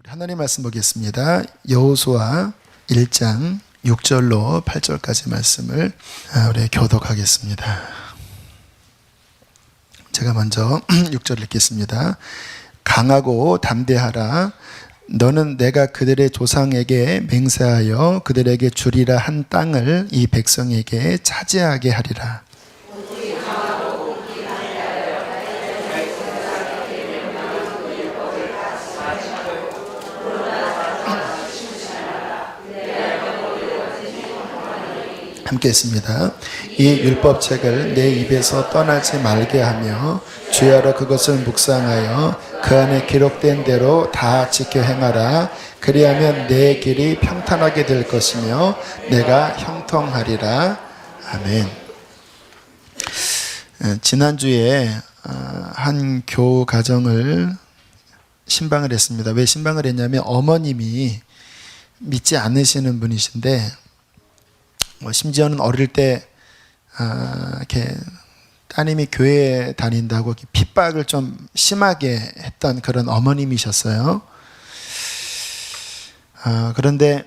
우리 하나님 말씀 보겠습니다. 여호수아 1장 6절로 8절까지 말씀을 우리 교독하겠습니다. 제가 먼저 6절 읽겠습니다. 강하고 담대하라. 너는 내가 그들의 조상에게 맹세하여 그들에게 주리라 한 땅을 이 백성에게 차지하게 하리라. 함께 했습니다. 이 율법책을 내 입에서 떠나지 말게 하며 주야로 그것을 묵상하여 그 안에 기록된 대로 다 지켜 행하라. 그리하면 내 길이 평탄하게 될 것이며 내가 형통하리라. 아멘. 지난주에 한 교우 가정을 신방을 했습니다. 왜 신방을 했냐면 어머님이 믿지 않으시는 분이신데 심지어는 어릴 때 이렇게 따님이 교회에 다닌다고 핍박을 좀 심하게 했던 그런 어머님이셨어요. 그런데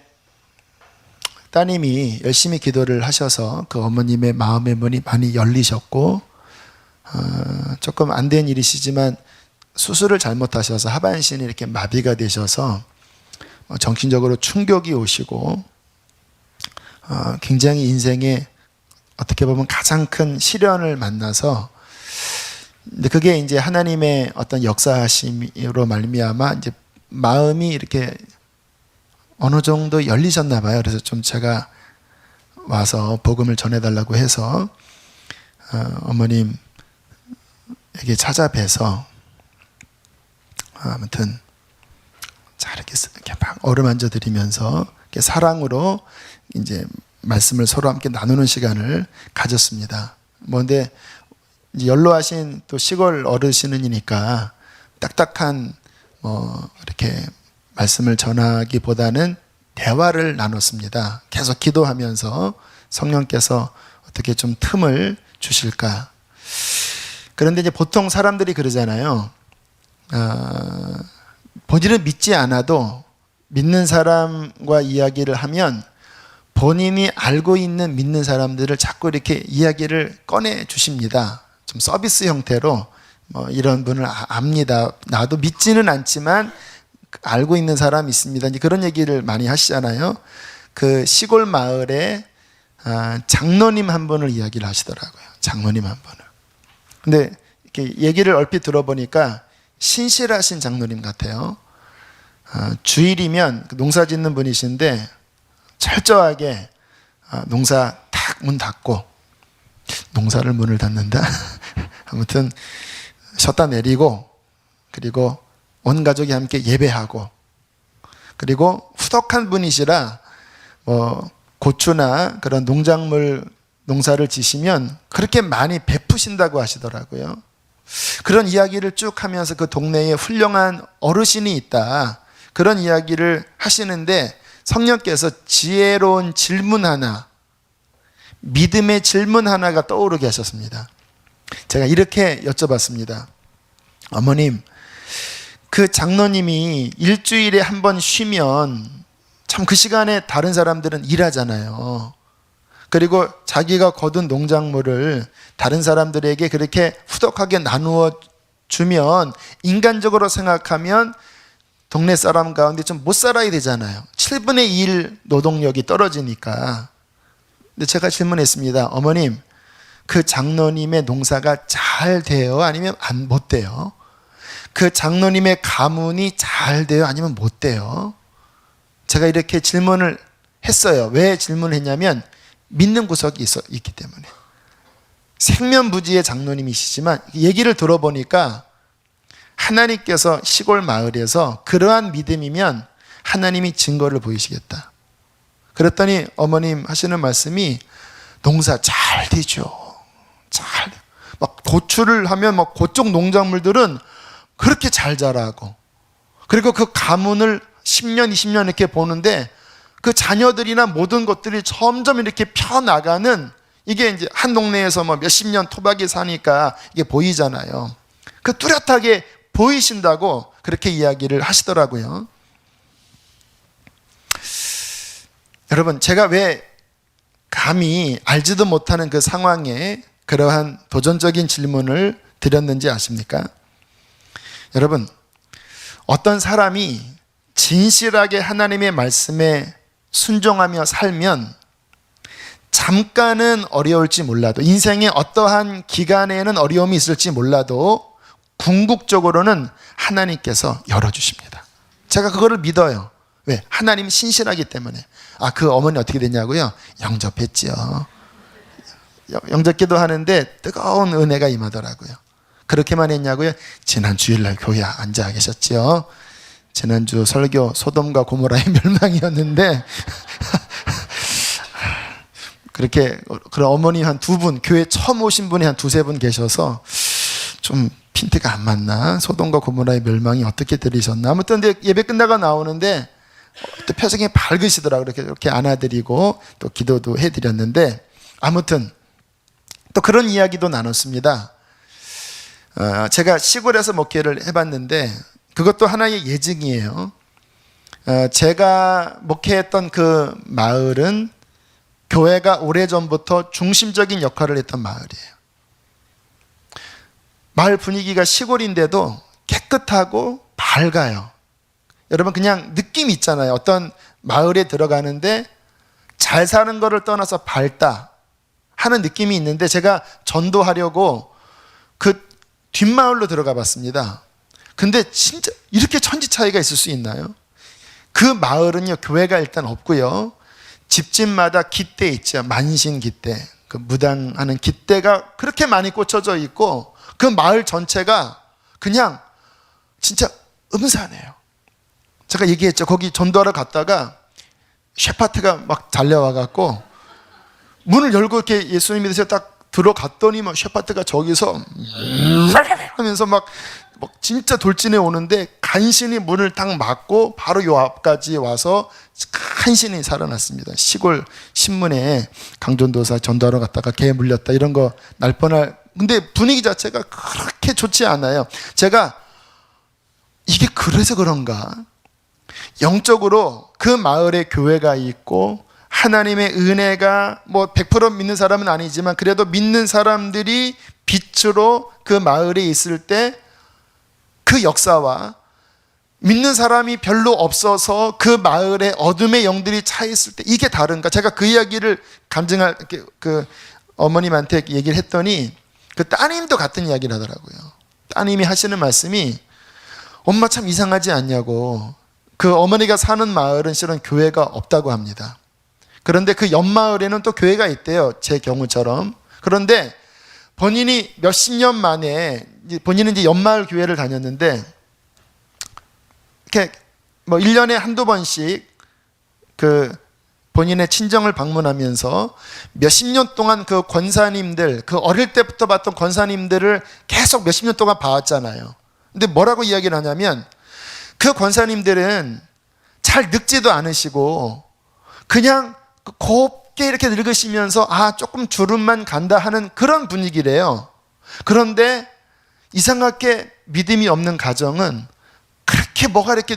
따님이 열심히 기도를 하셔서 그 어머님의 마음의 문이 많이 열리셨고, 조금 안 된 일이시지만 수술을 잘못하셔서 하반신이 이렇게 마비가 되셔서 정신적으로 충격이 오시고, 굉장히 인생에 어떻게 보면 가장 큰 시련을 만나서, 근데 그게 이제 하나님의 어떤 역사하심으로 말미암아 이제 마음이 이렇게 어느 정도 열리셨나 봐요. 그래서 좀 제가 와서 복음을 전해달라고 해서 어머님에게 찾아뵈서 아무튼 잘 이렇게 막 어루만져 드리면서 사랑으로 이제 말씀을 서로 함께 나누는 시간을 가졌습니다. 뭔데 이제 연로하신 또 시골 어르신이니까 딱딱한 이렇게 말씀을 전하기보다는 대화를 나눴습니다. 계속 기도하면서 성령께서 어떻게 좀 틈을 주실까. 그런데 이제 보통 사람들이 그러잖아요. 본인은 믿지 않아도 믿는 사람과 이야기를 하면 본인이 알고 있는 믿는 사람들을 자꾸 이렇게 이야기를 꺼내 주십니다. 좀 서비스 형태로 이런 분을 압니다. 나도 믿지는 않지만 알고 있는 사람이 있습니다. 그런 얘기를 많이 하시잖아요. 그 시골 마을에 장로님 한 분을 이야기를 하시더라고요. 장로님 한 분을. 근데 이렇게 얘기를 얼핏 들어보니까 신실하신 장로님 같아요. 주일이면 농사 짓는 분이신데 철저하게 농사 탁 문 닫고, 농사를 문을 닫는다? 아무튼 쉬었다 내리고, 그리고 온 가족이 함께 예배하고, 그리고 후덕한 분이시라 고추나 그런 농작물 농사를 지시면 그렇게 많이 베푸신다고 하시더라고요. 그런 이야기를 쭉 하면서 그 동네에 훌륭한 어르신이 있다, 그런 이야기를 하시는데 성령께서 지혜로운 질문 하나, 믿음의 질문 하나가 떠오르게 하셨습니다. 제가 이렇게 여쭤봤습니다. 어머님, 그 장로님이 일주일에 한 번 쉬면 참 그 시간에 다른 사람들은 일하잖아요. 그리고 자기가 거둔 농작물을 다른 사람들에게 그렇게 후덕하게 나누어 주면 인간적으로 생각하면 동네 사람 가운데 좀 못 살아야 되잖아요. 7분의 1 노동력이 떨어지니까. 근데 제가 질문했습니다. 어머님, 그 장로님의 농사가 잘 돼요? 아니면 못 돼요? 그 장로님의 가문이 잘 돼요? 아니면 못 돼요? 제가 이렇게 질문을 했어요. 왜 질문을 했냐면 믿는 구석이 있기 때문에. 생면부지의 장로님이시지만 얘기를 들어보니까 하나님께서 시골 마을에서 그러한 믿음이면 하나님이 증거를 보이시겠다. 그랬더니 어머님 하시는 말씀이 농사 잘 되죠. 막 고추를 하면 막 그쪽 농작물들은 그렇게 잘 자라고, 그리고 그 가문을 10년, 20년 이렇게 보는데 그 자녀들이나 모든 것들이 점점 이렇게 펴나가는, 이게 이제 한 동네에서 몇십 년 토박이 사니까 이게 보이잖아요. 그 뚜렷하게 보이신다고 그렇게 이야기를 하시더라고요. 여러분, 제가 왜 감히 알지도 못하는 그 상황에 그러한 도전적인 질문을 드렸는지 아십니까? 여러분, 어떤 사람이 진실하게 하나님의 말씀에 순종하며 살면 잠깐은 어려울지 몰라도, 인생의 어떠한 기간에는 어려움이 있을지 몰라도 궁극적으로는 하나님께서 열어주십니다. 제가 그거를 믿어요. 왜? 하나님 신실하기 때문에. 그 어머니 어떻게 됐냐고요? 영접했지요. 영접기도 하는데 뜨거운 은혜가 임하더라고요. 그렇게만 했냐고요? 지난 주일날 교회에 앉아 계셨지요. 지난주 설교 소돔과 고모라의 멸망이었는데 그렇게 그런 어머니 한 두 분, 교회 처음 오신 분이 한 두세 분 계셔서 좀 핀트가 안 맞나? 소돔과 고모라의 멸망이 어떻게 들리셨나? 아무튼 근데 예배 끝나고 나오는데 또 표정이 밝으시더라고요. 이렇게 안아드리고 또 기도도 해드렸는데, 아무튼 또 그런 이야기도 나눴습니다. 제가 시골에서 목회를 해봤는데 그것도 하나의 예증이에요. 제가 목회했던 그 마을은 교회가 오래전부터 중심적인 역할을 했던 마을이에요. 마을 분위기가 시골인데도 깨끗하고 밝아요. 여러분, 그냥 느낌이 있잖아요. 어떤 마을에 들어가는데 잘 사는 거를 떠나서 밝다 하는 느낌이 있는데, 제가 전도하려고 그 뒷마을로 들어가 봤습니다. 근데 진짜 이렇게 천지 차이가 있을 수 있나요? 그 마을은요, 교회가 일단 없고요, 집집마다 깃대 있죠. 만신 깃대, 그 무당하는 깃대가 그렇게 많이 꽂혀져 있고, 그 마을 전체가 그냥 진짜 음산해요. 제가 얘기했죠. 거기 전도하러 갔다가 셰파트가 막 달려와갖고 문을 열고 이렇게 예수님 믿으세요 딱 들어갔더니 막 셰파트가 저기서 하면서 막 진짜 돌진해 오는데, 간신히 문을 딱 막고 바로 요 앞까지 와서 간신히 살아났습니다. 시골 신문에 강전도사 전도하러 갔다가 개 물렸다 이런 거 날 뻔할. 근데 분위기 자체가 그렇게 좋지 않아요. 제가 이게 그래서 그런가? 영적으로 그 마을에 교회가 있고 하나님의 은혜가 100% 믿는 사람은 아니지만 그래도 믿는 사람들이 빛으로 그 마을에 있을 때 그 역사와 믿는 사람이 별로 없어서 그 마을에 어둠의 영들이 차 있을 때 이게 다른가? 제가 그 이야기를 감증할 그 어머님한테 얘기를 했더니 그 따님도 같은 이야기를 하더라고요. 따님이 하시는 말씀이, 엄마 참 이상하지 않냐고. 그 어머니가 사는 마을은 실은 교회가 없다고 합니다. 그런데 그 옆마을에는 또 교회가 있대요. 제 경우처럼. 그런데 본인이 몇십 년 만에, 본인은 이제 옆마을 교회를 다녔는데, 이렇게 1년에 한두 번씩 그 본인의 친정을 방문하면서 몇십 년 동안 그 권사님들, 그 어릴 때부터 봤던 권사님들을 계속 몇십 년 동안 봐왔잖아요. 근데 뭐라고 이야기를 하냐면, 그 권사님들은 잘 늙지도 않으시고 그냥 곱게 이렇게 늙으시면서 조금 주름만 간다 하는 그런 분위기래요. 그런데 이상하게 믿음이 없는 가정은 그렇게 뭐가 이렇게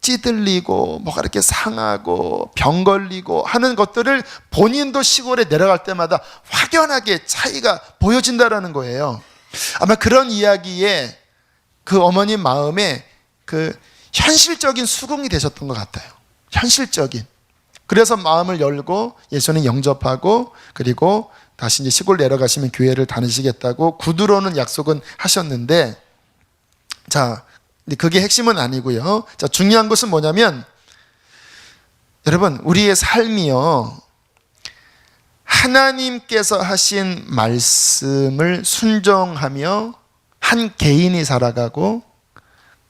찌들리고 뭐가 이렇게 상하고 병 걸리고 하는 것들을 본인도 시골에 내려갈 때마다 확연하게 차이가 보여진다라는 거예요. 아마 그런 이야기에 그 어머님 마음에 그 현실적인 수긍이 되셨던 것 같아요. 현실적인. 그래서 마음을 열고 예수님 영접하고, 그리고 다시 이제 시골 내려가시면 교회를 다니시겠다고 구두로는 약속은 하셨는데, 자, 그게 핵심은 아니고요. 자, 중요한 것은 뭐냐면, 여러분, 우리의 삶이요, 하나님께서 하신 말씀을 순종하며 한 개인이 살아가고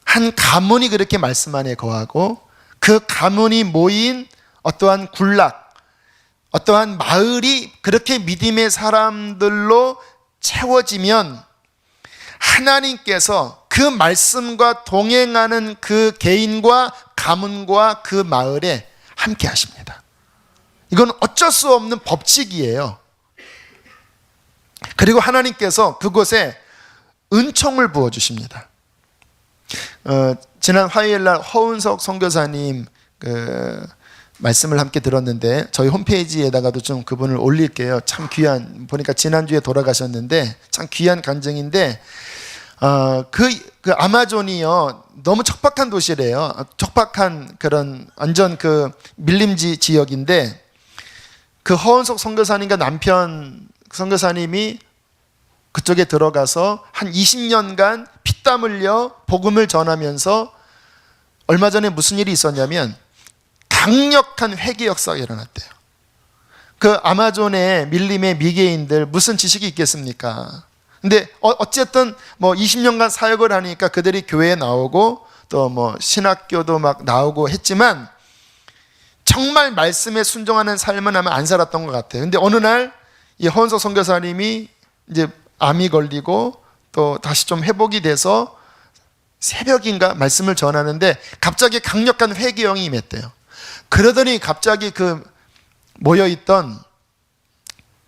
한 가문이 그렇게 말씀 안에 거하고 그 가문이 모인 어떠한 군락, 어떠한 마을이 그렇게 믿음의 사람들로 채워지면 하나님께서 그 말씀과 동행하는 그 개인과 가문과 그 마을에 함께 하십니다. 이건 어쩔 수 없는 법칙이에요. 그리고 하나님께서 그곳에 은총을 부어주십니다. 지난 화요일 날 허은석 선교사님 말씀을 함께 들었는데 저희 홈페이지에다가도 좀 그분을 올릴게요. 참 귀한, 보니까 지난주에 돌아가셨는데 참 귀한 간증인데 그 아마존이요 너무 척박한 도시래요. 척박한 그런 완전 그 밀림지 지역인데 그 허은석 선교사님과 남편 선교사님이 그쪽에 들어가서 한 20년간 피땀 흘려 복음을 전하면서 얼마 전에 무슨 일이 있었냐면 강력한 회개 역사가 일어났대요. 그 아마존의 밀림의 미개인들 무슨 지식이 있겠습니까? 근데 어쨌든 뭐 20년간 사역을 하니까 그들이 교회에 나오고 또 뭐 신학교도 막 나오고 했지만 정말 말씀에 순종하는 삶은 아마 안 살았던 것 같아요. 근데 어느 날 이 허은석 선교사님이 이제 암이 걸리고 또 다시 좀 회복이 돼서 새벽인가 말씀을 전하는데 갑자기 강력한 회개형이 임했대요. 그러더니 갑자기 그 모여있던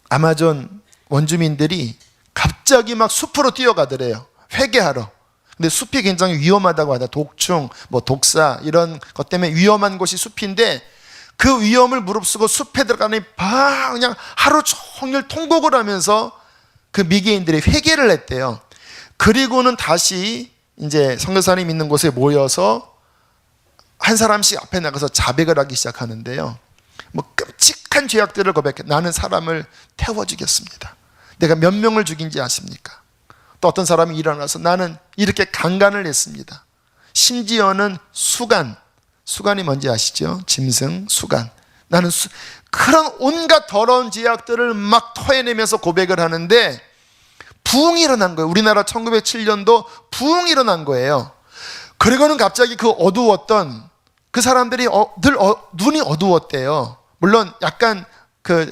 아마존 원주민들이 갑자기 막 숲으로 뛰어가더래요. 회개하러. 근데 숲이 굉장히 위험하다고 하다. 독충, 뭐 독사 이런 것 때문에 위험한 곳이 숲인데 그 위험을 무릅쓰고 숲에 들어가니 그냥 하루 종일 통곡을 하면서 그 미개인들이 회개를 했대요. 그리고는 다시 이제 선교사님 있는 곳에 모여서 한 사람씩 앞에 나가서 자백을 하기 시작하는데요. 뭐 끔찍한 죄악들을 고백해. 나는 사람을 태워 죽였습니다. 내가 몇 명을 죽인지 아십니까? 또 어떤 사람이 일어나서 나는 이렇게 강간을 했습니다. 심지어는 수간이 뭔지 아시죠? 짐승, 수간. 나는 그런 온갖 더러운 죄악들을 막 토해내면서 고백을 하는데 부흥이 일어난 거예요. 우리나라 1907년도 부흥이 일어난 거예요. 그리고는 갑자기 그 어두웠던 그 사람들이 늘 눈이 어두웠대요. 물론 약간 그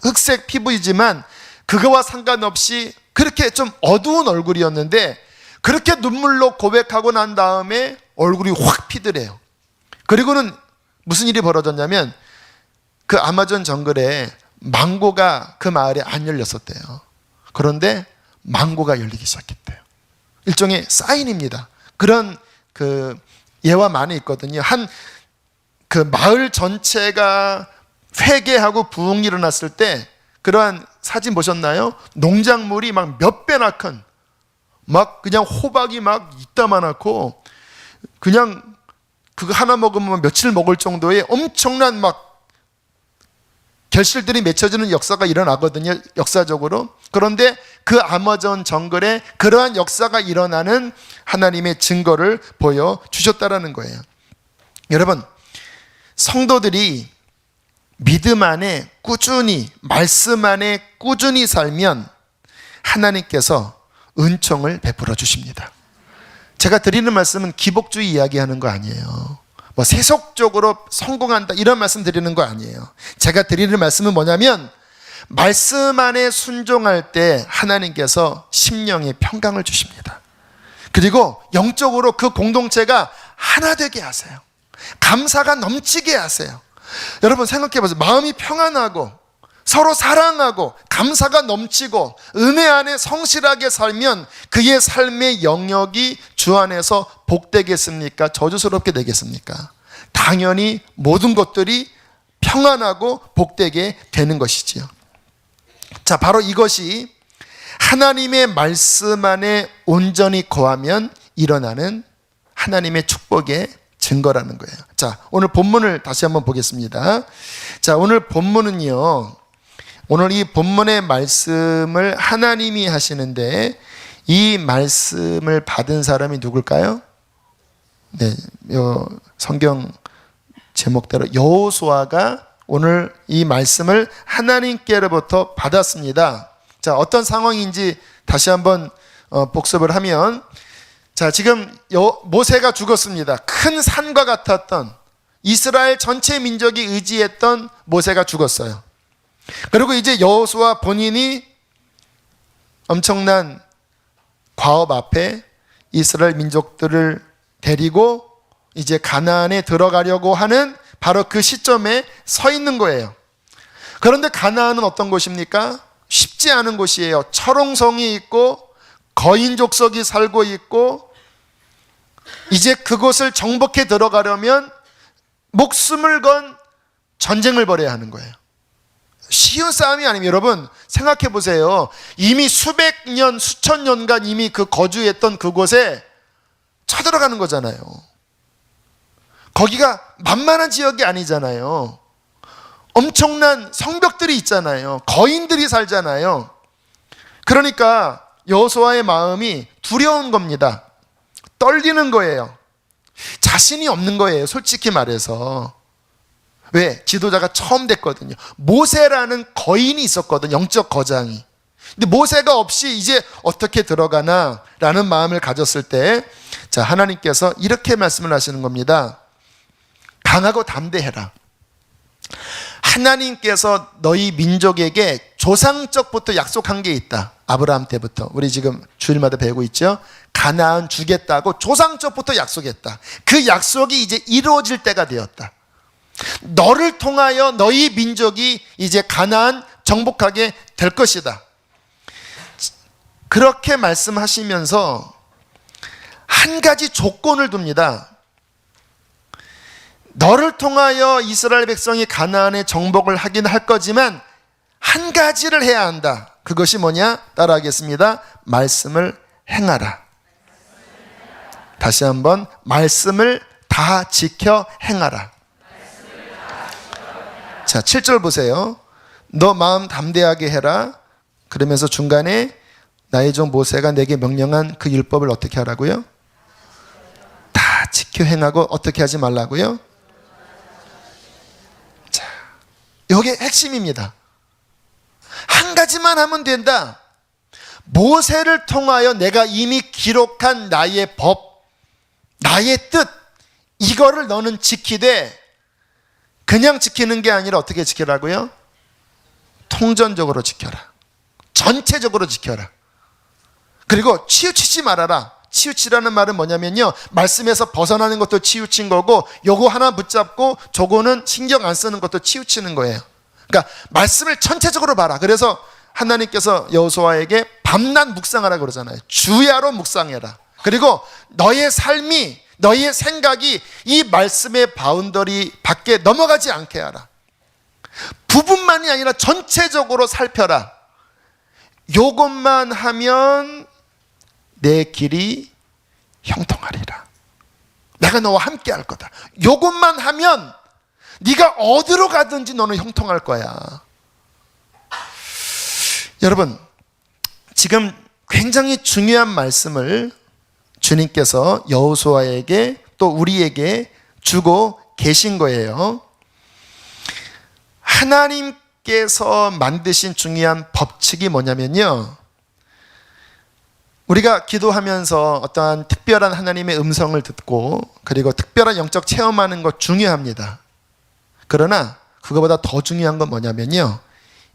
흑색 피부이지만 그거와 상관없이 그렇게 좀 어두운 얼굴이었는데 그렇게 눈물로 고백하고 난 다음에 얼굴이 확 피더래요. 그리고는 무슨 일이 벌어졌냐면 그 아마존 정글에 망고가 그 마을에 안 열렸었대요. 그런데 망고가 열리기 시작했대요. 일종의 사인입니다. 그런 그 예화 많이 있거든요. 그 마을 전체가 회개하고 부흥이 일어났을 때 그러한 사진 보셨나요? 농작물이 막 몇 배나 큰, 막 그냥 호박이 막 이따만하고 그냥 그거 하나 먹으면 며칠 먹을 정도의 엄청난 막 결실들이 맺혀지는 역사가 일어나거든요. 역사적으로. 그런데 그 아마존 정글에 그러한 역사가 일어나는 하나님의 증거를 보여주셨다라는 거예요. 여러분, 성도들이 믿음 안에 꾸준히, 말씀 안에 꾸준히 살면 하나님께서 은총을 베풀어 주십니다. 제가 드리는 말씀은 기복주의 이야기하는 거 아니에요. 뭐 세속적으로 성공한다 이런 말씀 드리는 거 아니에요. 제가 드리는 말씀은 뭐냐면 말씀 안에 순종할 때 하나님께서 심령의 평강을 주십니다. 그리고 영적으로 그 공동체가 하나 되게 하세요. 감사가 넘치게 하세요. 여러분 생각해 보세요. 마음이 평안하고 서로 사랑하고 감사가 넘치고 은혜 안에 성실하게 살면 그의 삶의 영역이 주 안에서 복되겠습니까? 저주스럽게 되겠습니까? 당연히 모든 것들이 평안하고 복되게 되는 것이지요. 자, 바로 이것이 하나님의 말씀 안에 온전히 거하면 일어나는 하나님의 축복의 증거라는 거예요. 자, 오늘 본문을 다시 한번 보겠습니다. 자, 오늘 본문은요, 오늘 이 본문의 말씀을 하나님이 하시는데 이 말씀을 받은 사람이 누굴까요? 네, 성경 제목대로 여호수아가 오늘 이 말씀을 하나님께로부터 받았습니다. 자, 어떤 상황인지 다시 한번 복습을 하면, 자, 지금 모세가 죽었습니다. 큰 산과 같았던 이스라엘 전체 민족이 의지했던 모세가 죽었어요. 그리고 이제 여호수아 본인이 엄청난 과업 앞에 이스라엘 민족들을 데리고 이제 가나안에 들어가려고 하는 바로 그 시점에 서 있는 거예요. 그런데 가나안은 어떤 곳입니까? 쉽지 않은 곳이에요. 철옹성이 있고 거인 족속이 살고 있고 이제 그곳을 정복해 들어가려면 목숨을 건 전쟁을 벌여야 하는 거예요. 쉬운 싸움이 아닙니다. 여러분 생각해 보세요. 이미 수백 년, 수천 년간 이미 그 거주했던 그곳에 쳐들어가는 거잖아요. 거기가 만만한 지역이 아니잖아요. 엄청난 성벽들이 있잖아요. 거인들이 살잖아요. 그러니까 여호수아의 마음이 두려운 겁니다. 떨리는 거예요. 자신이 없는 거예요. 솔직히 말해서. 왜? 지도자가 처음 됐거든요. 모세라는 거인이 있었거든요. 영적 거장이. 근데 모세가 없이 이제 어떻게 들어가나 라는 마음을 가졌을 때, 자, 하나님께서 이렇게 말씀을 하시는 겁니다. 강하고 담대해라. 하나님께서 너희 민족에게 조상적부터 약속한 게 있다. 아브라함 때부터. 우리 지금 주일마다 배우고 있죠. 가나안 주겠다고 조상적부터 약속했다. 그 약속이 이제 이루어질 때가 되었다. 너를 통하여 너희 민족이 이제 가나안 정복하게 될 것이다. 그렇게 말씀하시면서 한 가지 조건을 둡니다. 너를 통하여 이스라엘 백성이 가나안의 정복을 하긴 할 거지만 한 가지를 해야 한다. 그것이 뭐냐? 따라하겠습니다. 말씀을 행하라. 다시 한번 말씀을 다 지켜 행하라. 자, 7절 보세요. 너 마음 담대하게 해라. 그러면서 중간에 나의 종 모세가 내게 명령한 그 율법을 어떻게 하라고요? 다 지켜 행하고 어떻게 하지 말라고요? 자, 이게 핵심입니다. 한 가지만 하면 된다. 모세를 통하여 내가 이미 기록한 나의 법, 나의 뜻, 이거를 너는 지키되 그냥 지키는 게 아니라 어떻게 지키라고요? 통전적으로 지켜라. 전체적으로 지켜라. 그리고 치우치지 말아라. 치우치라는 말은 뭐냐면요, 말씀에서 벗어나는 것도 치우친 거고, 요거 하나 붙잡고 저거는 신경 안 쓰는 것도 치우치는 거예요. 그러니까 말씀을 전체적으로 봐라. 그래서 하나님께서 여호수아에게 밤낮 묵상하라 그러잖아요. 주야로 묵상해라. 그리고 너의 삶이, 너의 생각이 이 말씀의 바운더리 밖에 넘어가지 않게 하라. 부분만이 아니라 전체적으로 살펴라. 요것만 하면 내 길이 형통하리라. 내가 너와 함께 할 거다. 요것만 하면 네가 어디로 가든지 너는 형통할 거야. 여러분, 지금 굉장히 중요한 말씀을 주님께서 여호수아에게 또 우리에게 주고 계신 거예요. 하나님께서 만드신 중요한 법칙이 뭐냐면요, 우리가 기도하면서 어떠한 특별한 하나님의 음성을 듣고 그리고 특별한 영적 체험하는 것 중요합니다. 그러나 그거보다 더 중요한 건 뭐냐면요,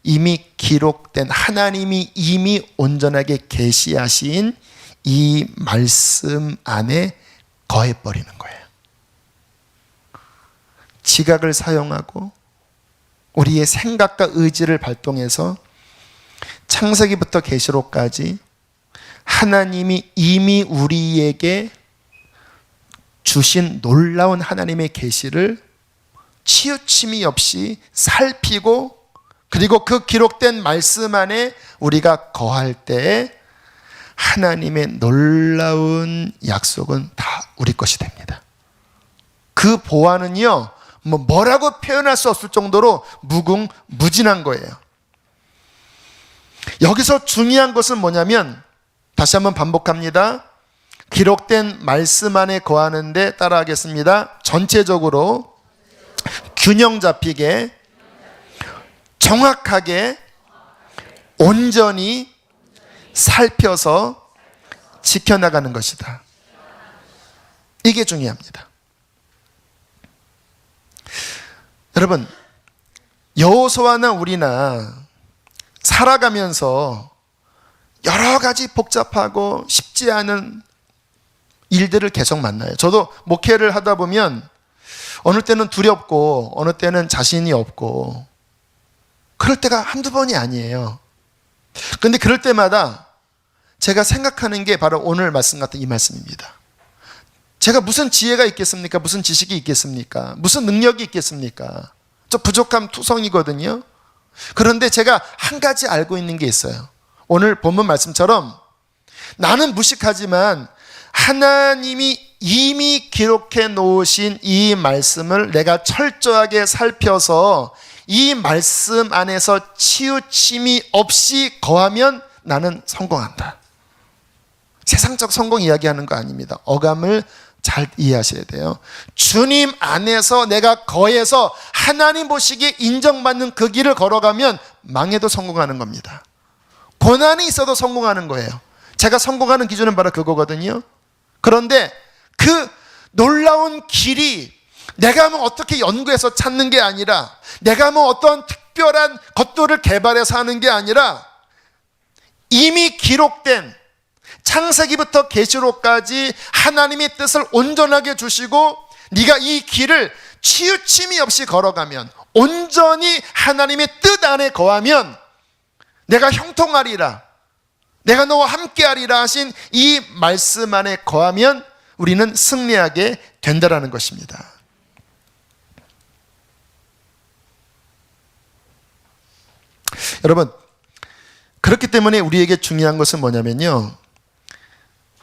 이미 기록된, 하나님이 이미 온전하게 계시하신 이 말씀 안에 거해버리는 거예요. 지각을 사용하고 우리의 생각과 의지를 발동해서 창세기부터 계시록까지 하나님이 이미 우리에게 주신 놀라운 하나님의 계시를 치우침이 없이 살피고, 그리고 그 기록된 말씀 안에 우리가 거할 때 하나님의 놀라운 약속은 다 우리 것이 됩니다. 그 보안은요, 뭐라고 표현할 수 없을 정도로 무궁무진한 거예요. 여기서 중요한 것은 뭐냐면, 다시 한번 반복합니다. 기록된 말씀 안에 거하는데, 따라하겠습니다. 전체적으로 균형 잡히게, 정확하게, 온전히 살펴서 지켜나가는 것이다. 이게 중요합니다. 여러분, 여호수아나 우리나 살아가면서 여러 가지 복잡하고 쉽지 않은 일들을 계속 만나요. 저도 목회를 하다 보면 어느 때는 두렵고 어느 때는 자신이 없고 그럴 때가 한두 번이 아니에요. 그런데 그럴 때마다 제가 생각하는 게 바로 오늘 말씀 같은 이 말씀입니다. 제가 무슨 지혜가 있겠습니까? 무슨 지식이 있겠습니까? 무슨 능력이 있겠습니까? 저 부족함 투성이거든요. 그런데 제가 한 가지 알고 있는 게 있어요. 오늘 본문 말씀처럼 나는 무식하지만 하나님이 이미 기록해 놓으신 이 말씀을 내가 철저하게 살펴서 이 말씀 안에서 치우침이 없이 거하면 나는 성공한다. 세상적 성공 이야기하는 거 아닙니다. 어감을 잘 이해하셔야 돼요. 주님 안에서 내가 거해서 하나님 보시기에 인정받는 그 길을 걸어가면 망해도 성공하는 겁니다. 고난이 있어도 성공하는 거예요. 제가 성공하는 기준은 바로 그거거든요. 그런데 그 놀라운 길이 내가 뭐 어떻게 연구해서 찾는 게 아니라, 내가 뭐 어떤 특별한 것들을 개발해서 하는 게 아니라 이미 기록된 창세기부터 계시록까지 하나님의 뜻을 온전하게 주시고 네가 이 길을 치우침이 없이 걸어가면, 온전히 하나님의 뜻 안에 거하면 내가 형통하리라, 내가 너와 함께하리라 하신 이 말씀 안에 거하면 우리는 승리하게 된다라는 것입니다. 여러분, 그렇기 때문에 우리에게 중요한 것은 뭐냐면요,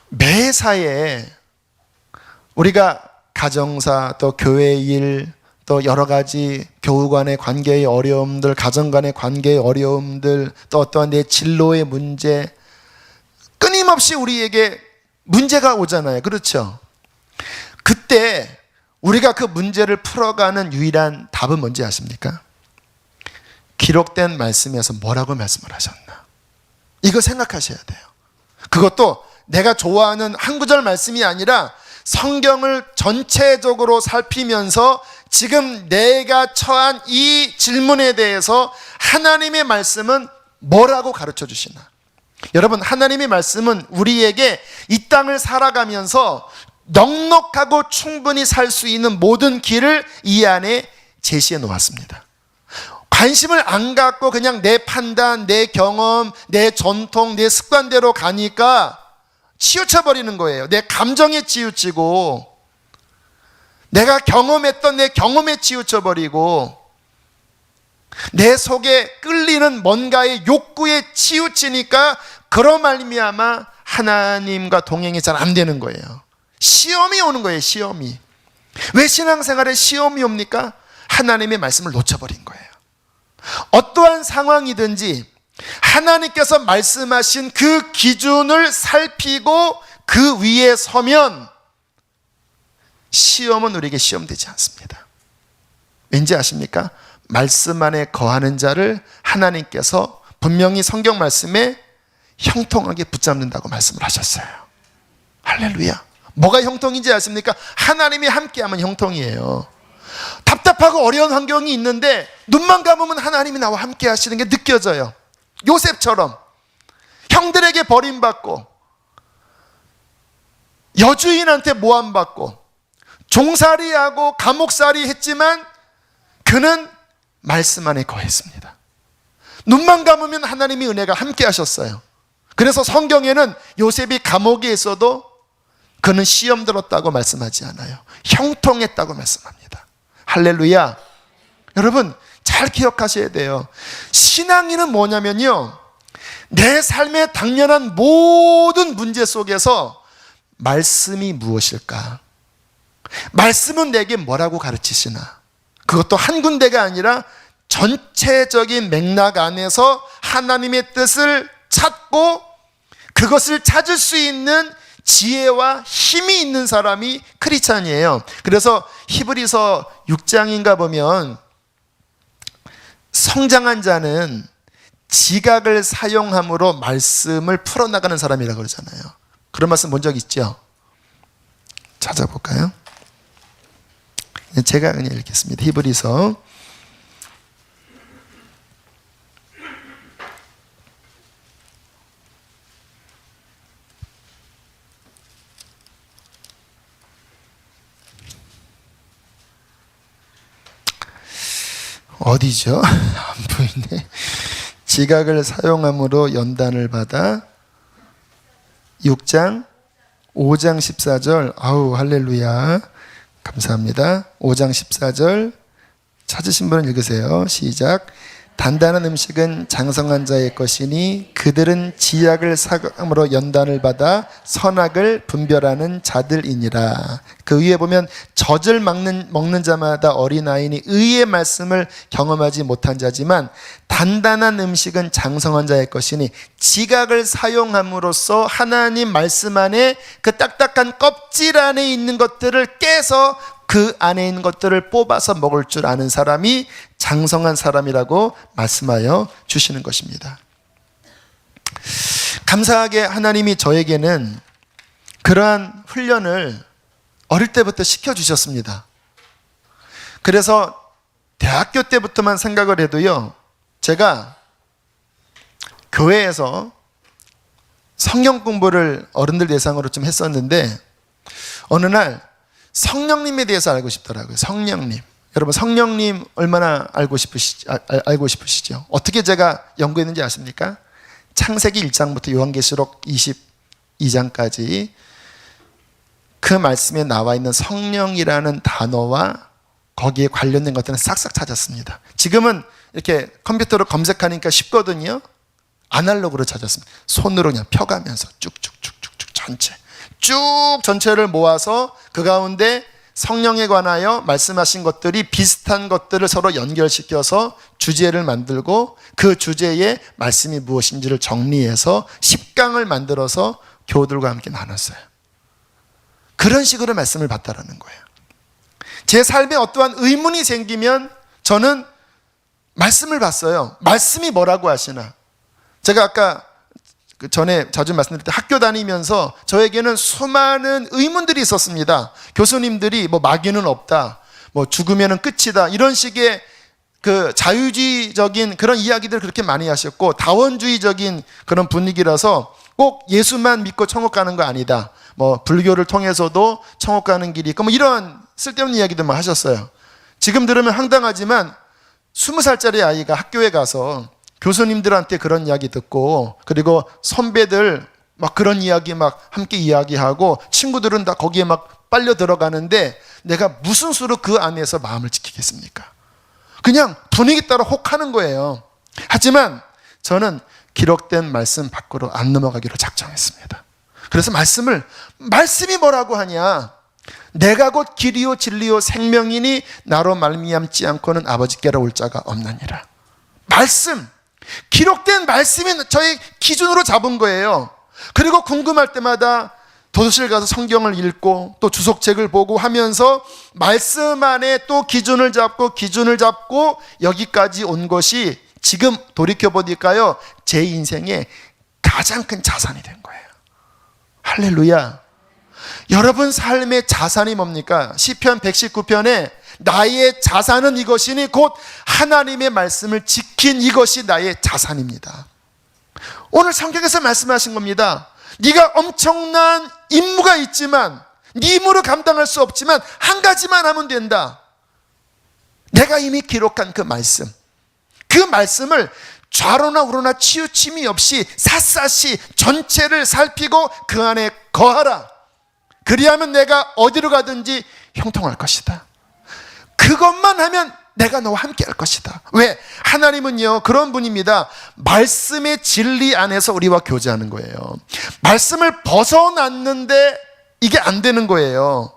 매사에 우리가 가정사, 또 교회 일, 또 여러 가지 교우 간의 관계의 어려움들, 가정 간의 관계의 어려움들, 또 어떠한 내 진로의 문제, 끊임없이 우리에게 문제가 오잖아요. 그렇죠? 그때 우리가 그 문제를 풀어가는 유일한 답은 뭔지 아십니까? 기록된 말씀에서 뭐라고 말씀을 하셨나? 이거 생각하셔야 돼요. 그것도 내가 좋아하는 한 구절 말씀이 아니라 성경을 전체적으로 살피면서 지금 내가 처한 이 질문에 대해서 하나님의 말씀은 뭐라고 가르쳐 주시나? 여러분, 하나님의 말씀은 우리에게 이 땅을 살아가면서 넉넉하고 충분히 살 수 있는 모든 길을 이 안에 제시해 놓았습니다. 관심을 안 갖고 그냥 내 판단, 내 경험, 내 전통, 내 습관대로 가니까 치우쳐버리는 거예요. 내 감정에 치우치고, 내가 경험했던 내 경험에 치우쳐버리고, 내 속에 끌리는 뭔가의 욕구에 치우치니까 그런 말미암아 하나님과 동행이 잘 안 되는 거예요. 시험이 오는 거예요. 시험이. 왜 신앙생활에 시험이 옵니까? 하나님의 말씀을 놓쳐버린 거예요. 어떠한 상황이든지 하나님께서 말씀하신 그 기준을 살피고 그 위에 서면 시험은 우리에게 시험되지 않습니다. 왠지 아십니까? 말씀 안에 거하는 자를 하나님께서 분명히 성경 말씀에 형통하게 붙잡는다고 말씀을 하셨어요. 할렐루야. 뭐가 형통인지 아십니까? 하나님이 함께하면 형통이에요. 답답하고 어려운 환경이 있는데 눈만 감으면 하나님이 나와 함께 하시는 게 느껴져요. 요셉처럼 형들에게 버림받고 여주인한테 모함받고 종살이하고 감옥살이 했지만 그는 말씀 안에 거했습니다. 눈만 감으면 하나님이 은혜가 함께 하셨어요. 그래서 성경에는 요셉이 감옥에 있어도 그는 시험 들었다고 말씀하지 않아요. 형통했다고 말씀합니다. 할렐루야. 여러분, 잘 기억하셔야 돼요. 신앙인은 뭐냐면요, 내 삶의 당면한 모든 문제 속에서 말씀이 무엇일까? 말씀은 내게 뭐라고 가르치시나? 그것도 한 군데가 아니라 전체적인 맥락 안에서 하나님의 뜻을 찾고 그것을 찾을 수 있는 지혜와 힘이 있는 사람이 크리스찬이에요. 그래서 히브리서 6장인가 보면 성장한 자는 지각을 사용함으로 말씀을 풀어나가는 사람이라고 그러잖아요. 그런 말씀 본 적 있죠? 찾아볼까요? 제가 그냥 읽겠습니다. 히브리서 어디죠? 안 보이네. 지각을 사용함으로 연단을 받아 6장 5장 14절. 아우 할렐루야. 감사합니다. 5장 14절 찾으신 분은 읽으세요. 시작. 단단한 음식은 장성한 자의 것이니 그들은 지약을 사감으로 연단을 받아 선악을 분별하는 자들이니라. 그 위에 보면 젖을 먹는 자마다 어린아이니 의의 말씀을 경험하지 못한 자지만 단단한 음식은 장성한 자의 것이니 지각을 사용함으로써 하나님 말씀 안에 그 딱딱한 껍질 안에 있는 것들을 깨서 그 안에 있는 것들을 뽑아서 먹을 줄 아는 사람이 장성한 사람이라고 말씀하여 주시는 것입니다. 감사하게 하나님이 저에게는 그러한 훈련을 어릴 때부터 시켜주셨습니다. 그래서 대학교 때부터만 생각을 해도요, 제가 교회에서 성경 공부를 어른들 대상으로 좀 했었는데 어느 날 성령님에 대해서 알고 싶더라고요. 성령님. 여러분 성령님 얼마나 알고 싶으시죠? 어떻게 제가 연구했는지 아십니까? 창세기 1장부터 요한계시록 22장까지 그 말씀에 나와 있는 성령이라는 단어와 거기에 관련된 것들은 싹싹 찾았습니다. 지금은 이렇게 컴퓨터로 검색하니까 쉽거든요. 아날로그로 찾았습니다. 손으로 그냥 펴가면서 쭉쭉쭉쭉쭉 전체를 모아서 그 가운데 성령에 관하여 말씀하신 것들이 비슷한 것들을 서로 연결시켜서 주제를 만들고 그 주제의 말씀이 무엇인지를 정리해서 10강을 만들어서 교우들과 함께 나눴어요. 그런 식으로 말씀을 받다라는 거예요. 제 삶에 어떠한 의문이 생기면 저는 말씀을 봤어요. 말씀이 뭐라고 하시나. 제가 아까 전에 자주 말씀드릴 때 학교 다니면서 저에게는 수많은 의문들이 있었습니다. 교수님들이 뭐 마귀는 없다, 뭐 죽으면은 끝이다, 이런 식의 그 자유주의적인 그런 이야기들을 그렇게 많이 하셨고, 다원주의적인 그런 분위기라서 꼭 예수만 믿고 천국 가는 거 아니다, 뭐 불교를 통해서도 천국 가는 길이 있고, 뭐 이런 쓸데없는 이야기들만 하셨어요. 지금 들으면 황당하지만 20살짜리 아이가 학교에 가서 교수님들한테 그런 이야기 듣고, 그리고 선배들 막 그런 이야기 막 함께 이야기하고, 친구들은 다 거기에 막 빨려 들어가는데 내가 무슨 수로 그 안에서 마음을 지키겠습니까? 그냥 분위기 따라 혹하는 거예요. 하지만 저는 기록된 말씀 밖으로 안 넘어가기로 작정했습니다. 그래서 말씀이 뭐라고 하냐? 내가 곧 길이요 진리요 생명이니 나로 말미암지 않고는 아버지께로 올 자가 없느니라. 말씀, 기록된 말씀이 저의 기준으로 잡은 거예요. 그리고 궁금할 때마다 도서실 가서 성경을 읽고 또 주석책을 보고 하면서 말씀 안에 또 기준을 잡고 여기까지 온 것이 지금 돌이켜보니까요, 제 인생의 가장 큰 자산이 된 거예요. 할렐루야. 여러분 삶의 자산이 뭡니까? 시편 119편에 나의 자산은 이것이니 곧 하나님의 말씀을 지킨 이것이 나의 자산입니다. 오늘 성경에서 말씀하신 겁니다. 네가 엄청난 임무가 있지만, 네 임무를 감당할 수 없지만 한 가지만 하면 된다. 내가 이미 기록한 그 말씀을 좌로나 우로나 치우침이 없이 샅샅이 전체를 살피고 그 안에 거하라. 그리하면 내가 어디로 가든지 형통할 것이다. 그것만 하면 내가 너와 함께 할 것이다. 왜? 하나님은요, 그런 분입니다. 말씀의 진리 안에서 우리와 교제하는 거예요. 말씀을 벗어났는데 이게 안 되는 거예요.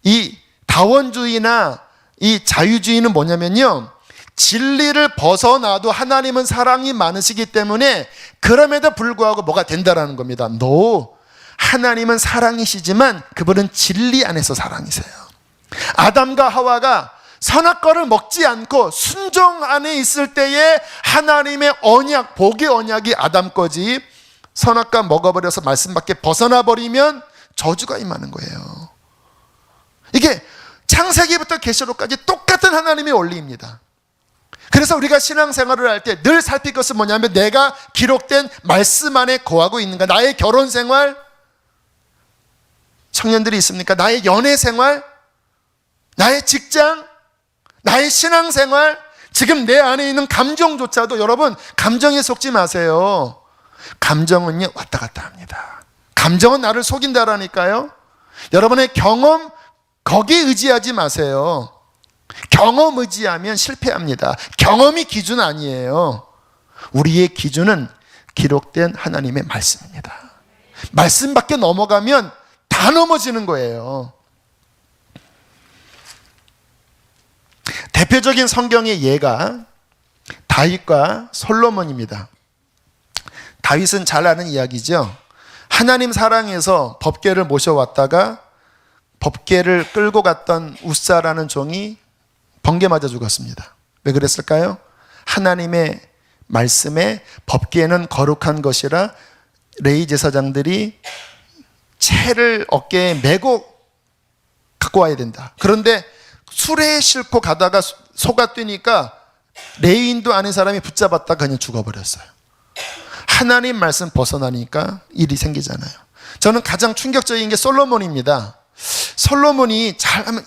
이 다원주의나 이 자유주의는 뭐냐면요, 진리를 벗어나도 하나님은 사랑이 많으시기 때문에 그럼에도 불구하고 뭐가 된다라는 겁니다. 하나님은 사랑이시지만 그분은 진리 안에서 사랑이세요. 아담과 하와가 선악과를 먹지 않고 순종 안에 있을 때에 하나님의 언약, 복의 언약이 아담 거지, 선악과 먹어버려서 말씀 밖에 벗어나 버리면 저주가 임하는 거예요. 이게 창세기부터 계시록까지 똑같은 하나님의 원리입니다. 그래서 우리가 신앙생활을 할 때 늘 살필 것은 뭐냐면, 내가 기록된 말씀 안에 거하고 있는가. 나의 결혼생활, 청년들이 있습니까? 나의 연애생활, 나의 직장, 나의 신앙생활, 지금 내 안에 있는 감정조차도, 여러분 감정에 속지 마세요. 감정은요 왔다 갔다 합니다. 감정은 나를 속인다라니까요. 여러분의 경험, 거기에 의지하지 마세요. 경험 의지하면 실패합니다. 경험이 기준 아니에요. 우리의 기준은 기록된 하나님의 말씀입니다. 말씀 밖에 넘어가면 다 넘어지는 거예요. 대표적인 성경의 예가 다윗과 솔로몬입니다. 다윗은 잘 아는 이야기죠. 하나님 사랑해서 법궤를 모셔왔다가 법궤를 끌고 갔던 우사라는 종이 번개 맞아 죽었습니다. 왜 그랬을까요? 하나님의 말씀에 법궤는 거룩한 것이라 레위 제사장들이 채를 어깨에 메고 갖고 와야 된다. 그런데 수레에 싣고 가다가 소가 뛰니까 레위인도 아닌 사람이 붙잡았다 그냥 죽어버렸어요. 하나님 말씀 벗어나니까 일이 생기잖아요. 저는 가장 충격적인 게 솔로몬입니다. 솔로몬이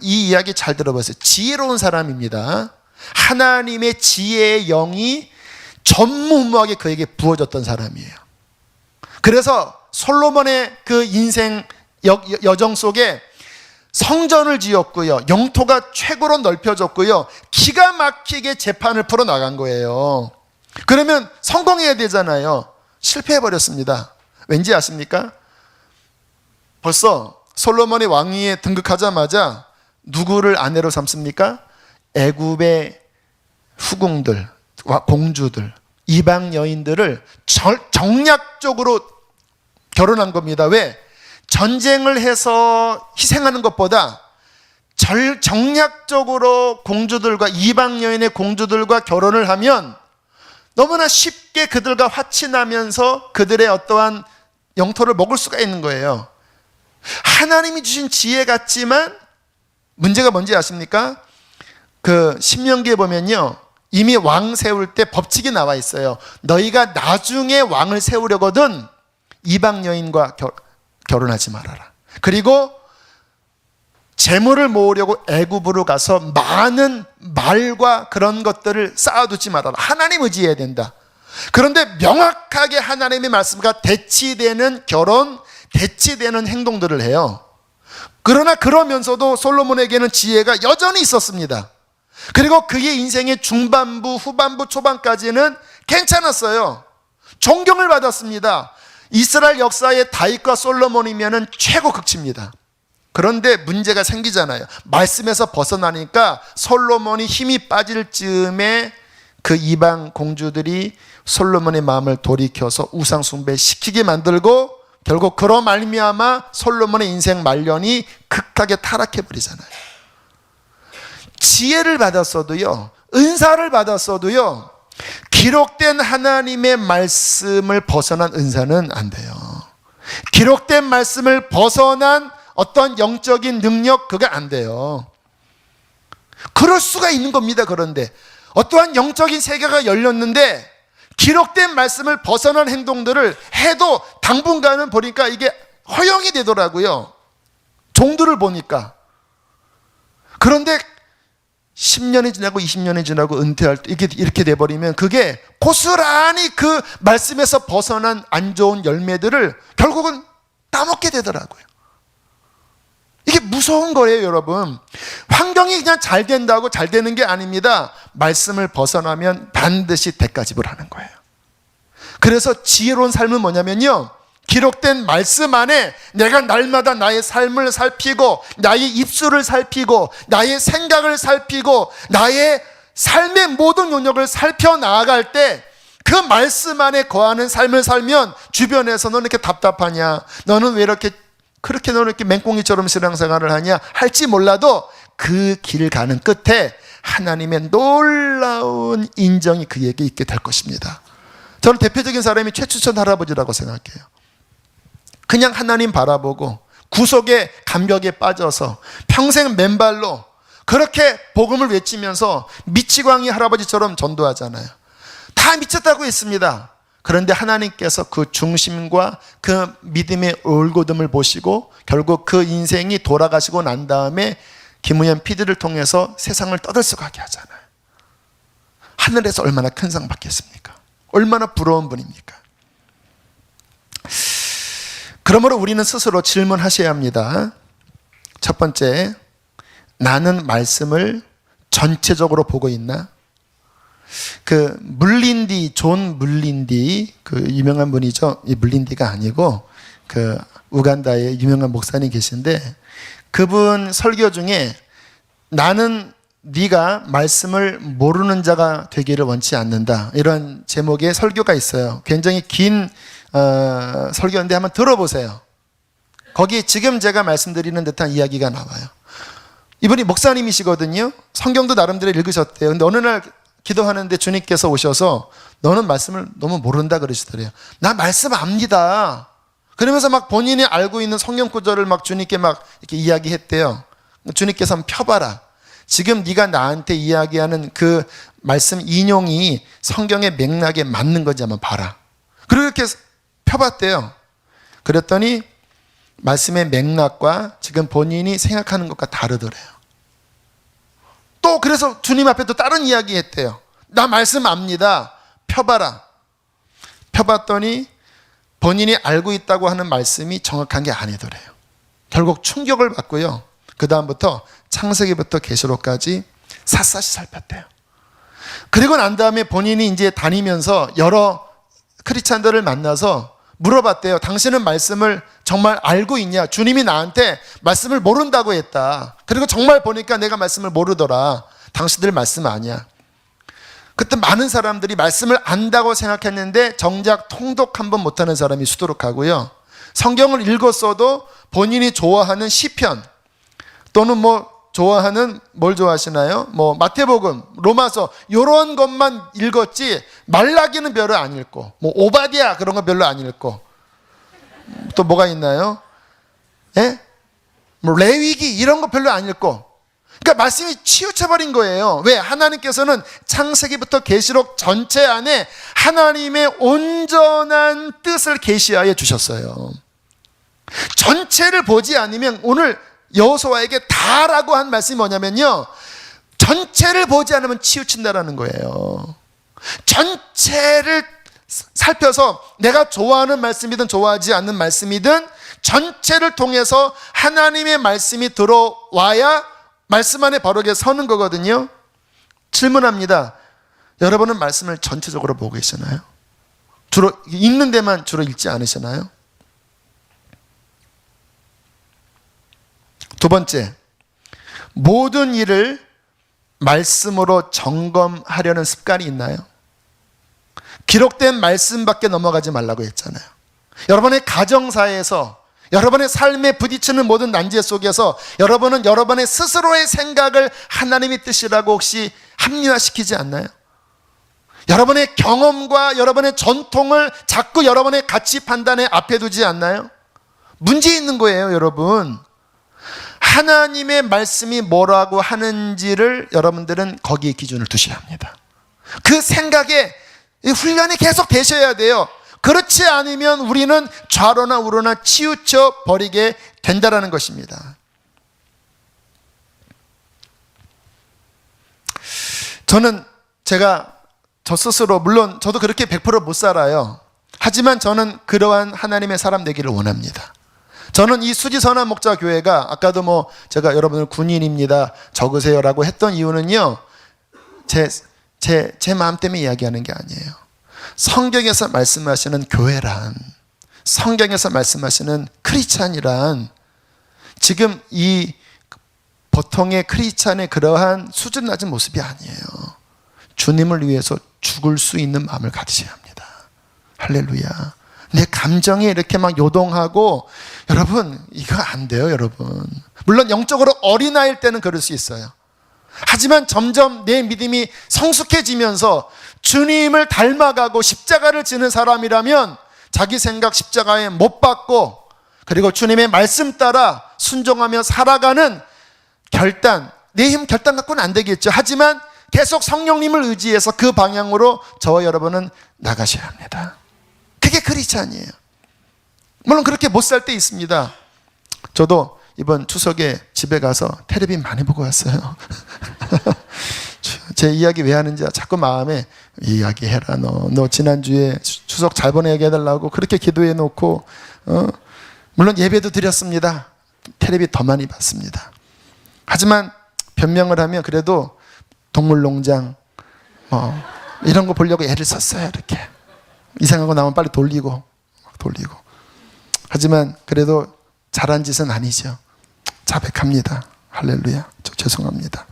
이 이야기 잘 들어보세요. 지혜로운 사람입니다. 하나님의 지혜의 영이 전무후무하게 그에게 부어졌던 사람이에요. 그래서 솔로몬의 그 인생 여정 속에 성전을 지었고요, 영토가 최고로 넓혀졌고요, 기가 막히게 재판을 풀어나간 거예요. 그러면 성공해야 되잖아요. 실패해버렸습니다. 왠지 아십니까? 벌써 솔로몬이 왕위에 등극하자마자 누구를 아내로 삼습니까? 애굽의 후궁들, 공주들, 이방 여인들을 정략적으로 결혼한 겁니다. 왜? 전쟁을 해서 희생하는 것보다 정략적으로 공주들과 이방 여인의 공주들과 결혼을 하면 너무나 쉽게 그들과 화친하면서 그들의 어떠한 영토를 먹을 수가 있는 거예요. 하나님이 주신 지혜 같지만 문제가 뭔지 아십니까? 그 신명기에 보면요, 이미 왕 세울 때 법칙이 나와 있어요. 너희가 나중에 왕을 세우려거든 이방 여인과 결혼하지 말아라. 그리고 재물을 모으려고 애굽으로 가서 많은 말과 그런 것들을 쌓아두지 말아라. 하나님 의지해야 된다. 그런데 명확하게 하나님의 말씀과 대치되는 결혼, 대치되는 행동들을 해요. 그러나 그러면서도 솔로몬에게는 지혜가 여전히 있었습니다. 그리고 그의 인생의 중반부, 후반부, 초반까지는 괜찮았어요. 존경을 받았습니다. 이스라엘 역사의 다윗과 솔로몬이면 최고 극치입니다. 그런데 문제가 생기잖아요. 말씀에서 벗어나니까 솔로몬이 힘이 빠질 즈음에 그 이방 공주들이 솔로몬의 마음을 돌이켜서 우상 숭배시키게 만들고 결국 그로 말미암아 솔로몬의 인생 말년이 극하게 타락해 버리잖아요. 지혜를 받았어도요, 은사를 받았어도요, 기록된 하나님의 말씀을 벗어난 은사는 안 돼요. 기록된 말씀을 벗어난 어떤 영적인 능력, 그거 안 돼요. 그럴 수가 있는 겁니다. 그런데 어떠한 영적인 세계가 열렸는데 기록된 말씀을 벗어난 행동들을 해도 당분간은 보니까 이게 허용이 되더라고요. 종들을 보니까. 그런데 10년이 지나고 20년이 지나고 은퇴할 때 이렇게 돼버리면 그게 고스란히 그 말씀에서 벗어난 안 좋은 열매들을 결국은 따먹게 되더라고요. 이게 무서운 거예요, 여러분. 환경이 그냥 잘 된다고 잘 되는 게 아닙니다. 말씀을 벗어나면 반드시 대가지불하는 거예요. 그래서 지혜로운 삶은 뭐냐면요, 기록된 말씀 안에 내가 날마다 나의 삶을 살피고 나의 입술을 살피고 나의 생각을 살피고 나의 삶의 모든 영역을 살펴나아갈 때 그 말씀 안에 거하는 삶을 살면 주변에서 너는 이렇게 답답하냐, 너는 왜 그렇게 너는 이렇게 맹꽁이처럼 신앙생활을 하냐 할지 몰라도 그 길 가는 끝에 하나님의 놀라운 인정이 그에게 있게 될 것입니다. 저는 대표적인 사람이 최추천 할아버지라고 생각해요. 그냥 하나님 바라보고 구속의 감격에 빠져서 평생 맨발로 그렇게 복음을 외치면서 미치광이 할아버지처럼 전도하잖아요. 다 미쳤다고 했습니다. 그런데 하나님께서 그 중심과 그 믿음의 올곧음을 보시고 결국 그 인생이 돌아가시고 난 다음에 김우현 PD를 통해서 세상을 떠들썩하게 하잖아요. 하늘에서 얼마나 큰 상 받겠습니까? 얼마나 부러운 분입니까? 그러므로 우리는 스스로 질문하셔야 합니다. 첫 번째, 나는 말씀을 전체적으로 보고 있나? 존 물린디, 유명한 분이죠. 이 물린디가 아니고, 우간다에 유명한 목사님 계신데, 그분 설교 중에 나는 네가 말씀을 모르는 자가 되기를 원치 않는다, 이런 제목의 설교가 있어요. 굉장히 긴 설교인데 한번 들어보세요. 거기 지금 제가 말씀드리는 듯한 이야기가 나와요. 이분이 목사님이시거든요. 성경도 나름대로 읽으셨대요. 근데 어느 날 기도하는데 주님께서 오셔서 너는 말씀을 너무 모른다 그러시더래요. 나 말씀 압니다. 그러면서 막 본인이 알고 있는 성경 구절을 막 주님께 막 이렇게 이야기했대요. 주님께서 한번 펴봐라. 지금 네가 나한테 이야기하는 그 말씀 인용이 성경의 맥락에 맞는 건지 한번 봐라. 그리고 이렇게 펴봤대요. 그랬더니 말씀의 맥락과 지금 본인이 생각하는 것과 다르더래요. 또 그래서 주님 앞에 또 다른 이야기 했대요. 나 말씀 압니다. 펴봐라. 펴봤더니 본인이 알고 있다고 하는 말씀이 정확한 게 아니더래요. 결국 충격을 받고요. 그 다음부터 창세기부터 계시록까지 샅샅이 살폈대요. 그리고 난 다음에 본인이 이제 다니면서 여러 크리스찬들을 만나서 물어봤대요. 당신은 말씀을 정말 알고 있냐? 주님이 나한테 말씀을 모른다고 했다. 그리고 정말 보니까 내가 말씀을 모르더라. 당신들 말씀 아니야. 그때 많은 사람들이 말씀을 안다고 생각했는데 정작 통독 한 번 못하는 사람이 수두룩하고요. 성경을 읽었어도 본인이 좋아하는 시편 또는 좋아하는 뭘 좋아하시나요? 마태복음, 로마서 이런 것만 읽었지 말라기는 별로 안 읽고 오바댜 그런 거 별로 안 읽고 또 뭐가 있나요? 예? 레위기 이런 거 별로 안 읽고 그러니까 말씀이 치우쳐버린 거예요. 왜? 하나님께서는 창세기부터 계시록 전체 안에 하나님의 온전한 뜻을 계시하여 주셨어요. 전체를 보지 않으면 오늘 여호수아에게 다라고 한 말씀이 뭐냐면요, 전체를 보지 않으면 치우친다라는 거예요. 전체를 살펴서 내가 좋아하는 말씀이든 좋아하지 않는 말씀이든 전체를 통해서 하나님의 말씀이 들어와야 말씀 안에 바르게 서는 거거든요. 질문합니다. 여러분은 말씀을 전체적으로 보고 계시나요? 주로 읽는 데만 주로 읽지 않으시나요? 두 번째, 모든 일을 말씀으로 점검하려는 습관이 있나요? 기록된 말씀밖에 넘어가지 말라고 했잖아요. 여러분의 가정사에서 여러분의 삶에 부딪히는 모든 난제 속에서 여러분은 여러분의 스스로의 생각을 하나님의 뜻이라고 혹시 합리화시키지 않나요? 여러분의 경험과 여러분의 전통을 자꾸 여러분의 가치 판단에 앞에 두지 않나요? 문제 있는 거예요, 여러분. 하나님의 말씀이 뭐라고 하는지를 여러분들은 거기에 기준을 두셔야 합니다. 그 생각에 훈련이 계속 되셔야 돼요. 그렇지 않으면 우리는 좌로나 우로나 치우쳐 버리게 된다는 것입니다. 저는 저 스스로 물론 저도 그렇게 100% 못 살아요. 하지만 저는 그러한 하나님의 사람 되기를 원합니다. 저는 이 수지선한 목자 교회가 아까도 제가 여러분을 군인입니다 적으세요라고 했던 이유는요, 제 마음 때문에 이야기하는 게 아니에요. 성경에서 말씀하시는 교회란, 성경에서 말씀하시는 크리스찬이란 지금 이 보통의 크리스찬의 그러한 수준 낮은 모습이 아니에요. 주님을 위해서 죽을 수 있는 마음을 가지셔야 합니다. 할렐루야. 내 감정이 이렇게 막 요동하고, 여러분 이거 안 돼요, 여러분. 물론 영적으로 어린아이일 때는 그럴 수 있어요. 하지만 점점 내 믿음이 성숙해지면서 주님을 닮아가고 십자가를 지는 사람이라면 자기 생각 십자가에 못 박고 그리고 주님의 말씀 따라 순종하며 살아가는 결단, 내 힘 결단 갖고는 안 되겠죠. 하지만 계속 성령님을 의지해서 그 방향으로 저와 여러분은 나가셔야 합니다. 그게 크리스찬이에요. 물론 그렇게 못 살 때 있습니다. 저도 이번 추석에 집에 가서 텔레비 많이 보고 왔어요. 제 이야기 왜 하는지 자꾸 마음에 이야기해라. 너 지난주에 추석 잘 보내게 해달라고 그렇게 기도해 놓고 물론 예배도 드렸습니다. 텔레비 더 많이 봤습니다. 하지만 변명을 하면 그래도 동물농장 이런 거 보려고 애를 썼어요. 이렇게 이상한 거 나오면 빨리 돌리고. 하지만 그래도 잘한 짓은 아니죠. 자백합니다. 할렐루야. 죄송합니다.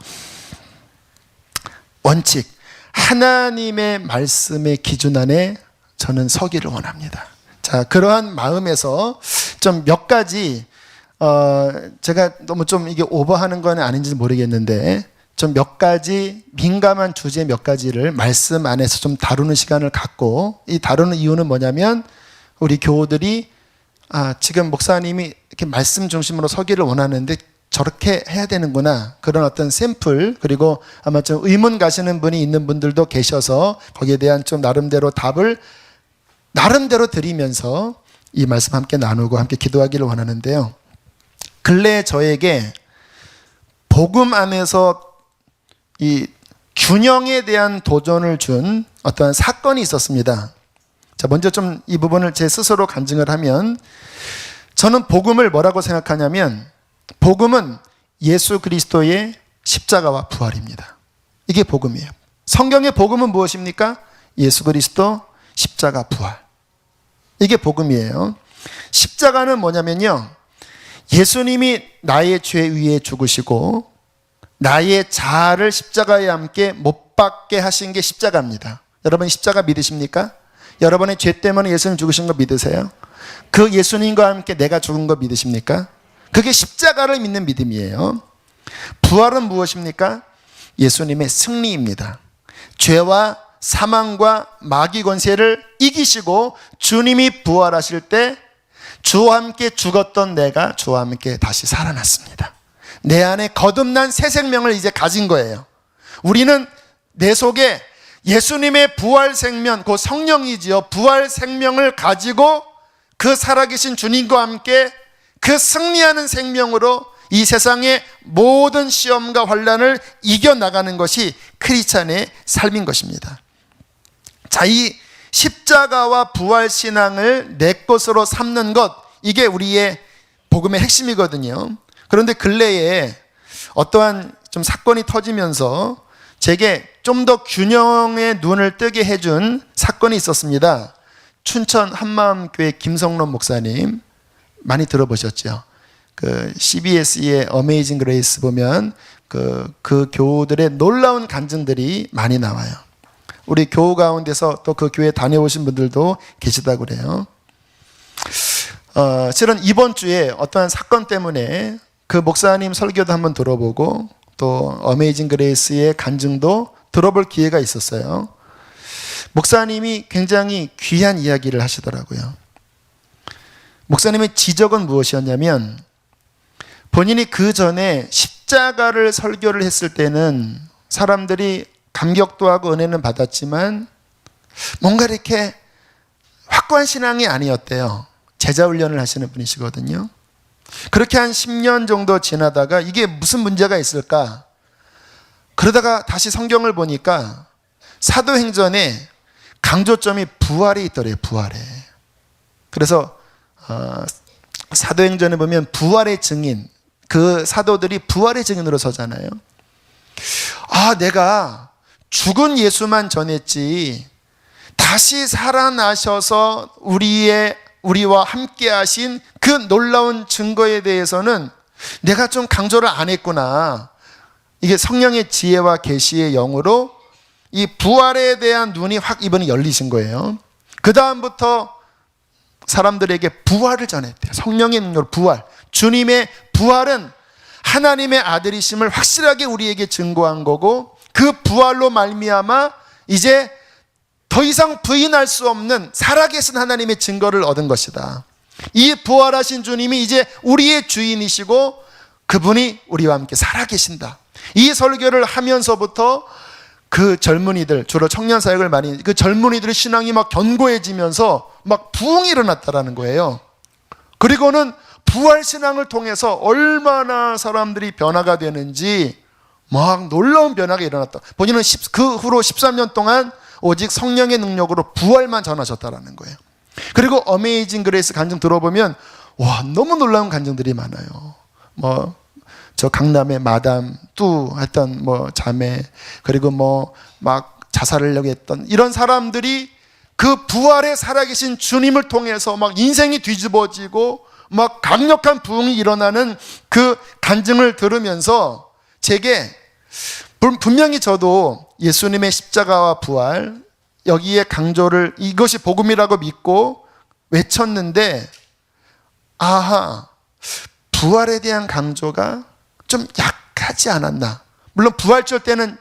원칙, 하나님의 말씀의 기준 안에 저는 서기를 원합니다. 자, 그러한 마음에서 좀 몇 가지 제가 너무 좀 이게 오버하는 건 아닌지 모르겠는데 좀 몇 가지 민감한 주제 몇 가지를 말씀 안에서 좀 다루는 시간을 갖고, 이 다루는 이유는 뭐냐면 우리 교우들이 지금 목사님이 이렇게 말씀 중심으로 서기를 원하는데 저렇게 해야 되는구나, 그런 어떤 샘플, 그리고 아마 좀 의문 가시는 분이 있는 분들도 계셔서 거기에 대한 좀 나름대로 답을 나름대로 드리면서 이 말씀 함께 나누고 함께 기도하기를 원하는데요. 근래에 저에게 복음 안에서 이 균형에 대한 도전을 준 어떠한 사건이 있었습니다. 자, 먼저 좀 이 부분을 제 스스로 간증을 하면, 저는 복음을 뭐라고 생각하냐면 복음은 예수 그리스도의 십자가와 부활입니다. 이게 복음이에요. 성경의 복음은 무엇입니까? 예수 그리스도 십자가 부활. 이게 복음이에요. 십자가는 뭐냐면요, 예수님이 나의 죄 위에 죽으시고 나의 자아를 십자가에 함께 못 박게 하신 게 십자가입니다. 여러분 십자가 믿으십니까? 여러분의 죄 때문에 예수님 죽으신 거 믿으세요? 그 예수님과 함께 내가 죽은 거 믿으십니까? 그게 십자가를 믿는 믿음이에요. 부활은 무엇입니까? 예수님의 승리입니다. 죄와 사망과 마귀 권세를 이기시고 주님이 부활하실 때 주와 함께 죽었던 내가 주와 함께 다시 살아났습니다. 내 안에 거듭난 새 생명을 이제 가진 거예요. 우리는 내 속에 예수님의 부활 생명, 그 성령이지요, 부활 생명을 가지고 그 살아계신 주님과 함께 그 승리하는 생명으로 이 세상의 모든 시험과 환난을 이겨나가는 것이 크리스찬의 삶인 것입니다. 자, 이 십자가와 부활 신앙을 내 것으로 삼는 것, 이게 우리의 복음의 핵심이거든요. 그런데 근래에 어떠한 좀 사건이 터지면서 제게 좀 더 균형의 눈을 뜨게 해준 사건이 있었습니다. 춘천 한마음교회 김성론 목사님 많이 들어보셨죠? 그 CBS의 어메이징 그레이스 보면 그 교우들의 놀라운 간증들이 많이 나와요. 우리 교우 가운데서 또 그 교회 다녀오신 분들도 계시다고 그래요. 실은 이번 주에 어떠한 사건 때문에 그 목사님 설교도 한번 들어보고 또 어메이징 그레이스의 간증도 들어볼 기회가 있었어요. 목사님이 굉장히 귀한 이야기를 하시더라고요. 목사님의 지적은 무엇이었냐면, 본인이 그 전에 십자가를 설교를 했을 때는 사람들이 감격도 하고 은혜는 받았지만 뭔가 이렇게 확고한 신앙이 아니었대요. 제자 훈련을 하시는 분이시거든요. 그렇게 한 10년 정도 지나다가 이게 무슨 문제가 있을까? 그러다가 다시 성경을 보니까 사도행전에 강조점이 부활에 있더래요. 부활에. 그래서 사도행전에 보면 부활의 증인, 그 사도들이 부활의 증인으로 서잖아요. 내가 죽은 예수만 전했지 다시 살아나셔서 우리와 함께 하신 그 놀라운 증거에 대해서는 내가 좀 강조를 안 했구나. 이게 성령의 지혜와 계시의 영으로 이 부활에 대한 눈이 확 이번에 열리신 거예요. 그 다음부터 사람들에게 부활을 전했대요. 성령의 능력으로 부활. 주님의 부활은 하나님의 아들이심을 확실하게 우리에게 증거한 거고, 그 부활로 말미암아 이제 더 이상 부인할 수 없는 살아계신 하나님의 증거를 얻은 것이다. 이 부활하신 주님이 이제 우리의 주인이시고 그분이 우리와 함께 살아계신다. 이 설교를 하면서부터 그 젊은이들, 주로 청년 사역을 많이, 그 젊은이들의 신앙이 막 견고해지면서 막 부흥이 일어났다라는 거예요. 그리고는 부활 신앙을 통해서 얼마나 사람들이 변화가 되는지 막 놀라운 변화가 일어났다. 본인은 그 후로 13년 동안 오직 성령의 능력으로 부활만 전하셨다라는 거예요. 그리고 어메이징 그레이스 간증 들어보면 와, 너무 놀라운 간증들이 많아요. 저 강남의 마담 뚜 했던 뭐 자매, 그리고 뭐 막 자살을 하려고 했던 이런 사람들이 그 부활의 살아계신 주님을 통해서 막 인생이 뒤집어지고 막 강력한 부흥이 일어나는 그 간증을 들으면서 제게 분명히 저도 예수님의 십자가와 부활 여기에 강조를 이것이 복음이라고 믿고 외쳤는데, 아하, 부활에 대한 강조가 좀 약하지 않았나. 물론 부활절 때는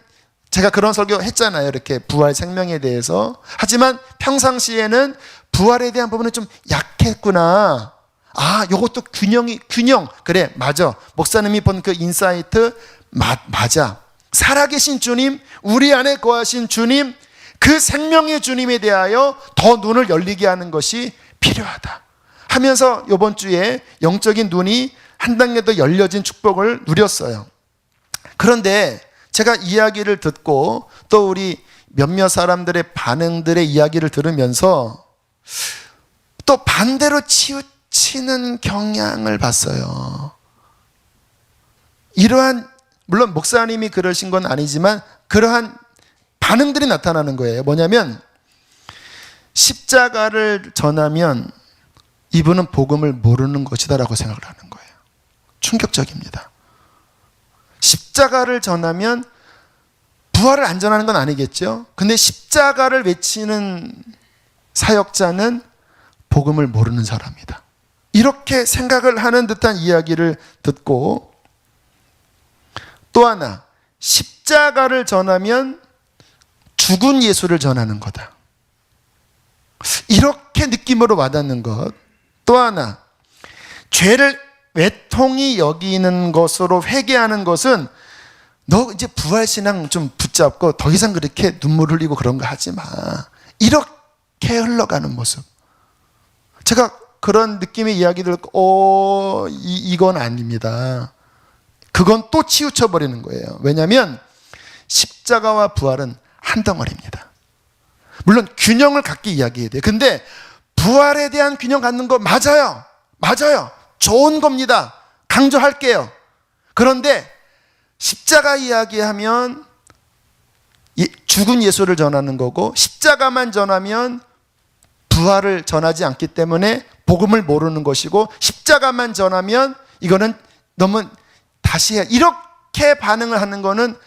제가 그런 설교 했잖아요. 이렇게 부활 생명에 대해서. 하지만 평상시에는 부활에 대한 부분은 좀 약했구나. 아, 요것도 균형. 그래, 맞아. 목사님이 본 그 인사이트, 맞아. 살아계신 주님, 우리 안에 거하신 주님, 그 생명의 주님에 대하여 더 눈을 열리게 하는 것이 필요하다 하면서 이번 주에 영적인 눈이 한 단계 더 열려진 축복을 누렸어요. 그런데 제가 이야기를 듣고 또 우리 몇몇 사람들의 반응들의 이야기를 들으면서 또 반대로 치우치는 경향을 봤어요. 이러한, 물론 목사님이 그러신 건 아니지만 그러한 반응들이 나타나는 거예요. 뭐냐면 십자가를 전하면 이분은 복음을 모르는 것이다라고 생각을 하는 거예요. 충격적입니다. 십자가를 전하면 부활을 안 전하는 건 아니겠죠. 근데 십자가를 외치는 사역자는 복음을 모르는 사람이다. 이렇게 생각을 하는 듯한 이야기를 듣고, 또 하나, 십자가를 전하면 죽은 예수를 전하는 거다. 이렇게 느낌으로 와닿는 것. 또 하나, 죄를 외통이 여기는 것으로 회개하는 것은 너 이제 부활신앙 좀 붙잡고 더 이상 그렇게 눈물 흘리고 그런 거 하지 마. 이렇게 흘러가는 모습. 제가 그런 느낌의 이야기들 듣고 이건 아닙니다. 그건 또 치우쳐버리는 거예요. 왜냐하면 십자가와 부활은 한 덩어리입니다. 물론 균형을 갖게 이야기해야 돼요. 근데 부활에 대한 균형 갖는 거 맞아요. 맞아요. 좋은 겁니다. 강조할게요. 그런데 십자가 이야기하면 죽은 예수를 전하는 거고, 십자가만 전하면 부활을 전하지 않기 때문에 복음을 모르는 것이고, 십자가만 전하면 이거는 너무 다시 해. 이렇게 반응을 하는 거는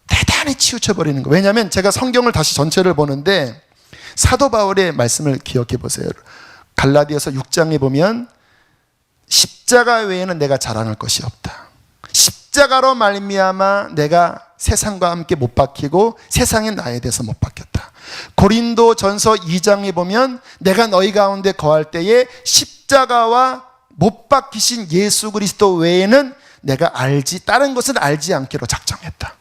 대단히 치우쳐버리는 거예요. 왜냐하면 제가 성경을 다시 전체를 보는데 사도 바울의 말씀을 기억해 보세요. 갈라디아서 6장에 보면 십자가 외에는 내가 자랑할 것이 없다. 십자가로 말미암아 내가 세상과 함께 못 박히고 세상이 나에 대해서 못 박혔다. 고린도전서 2장에 보면 내가 너희 가운데 거할 때에 십자가와 못 박히신 예수 그리스도 외에는 내가 다른 것은 알지 않기로 작정했다.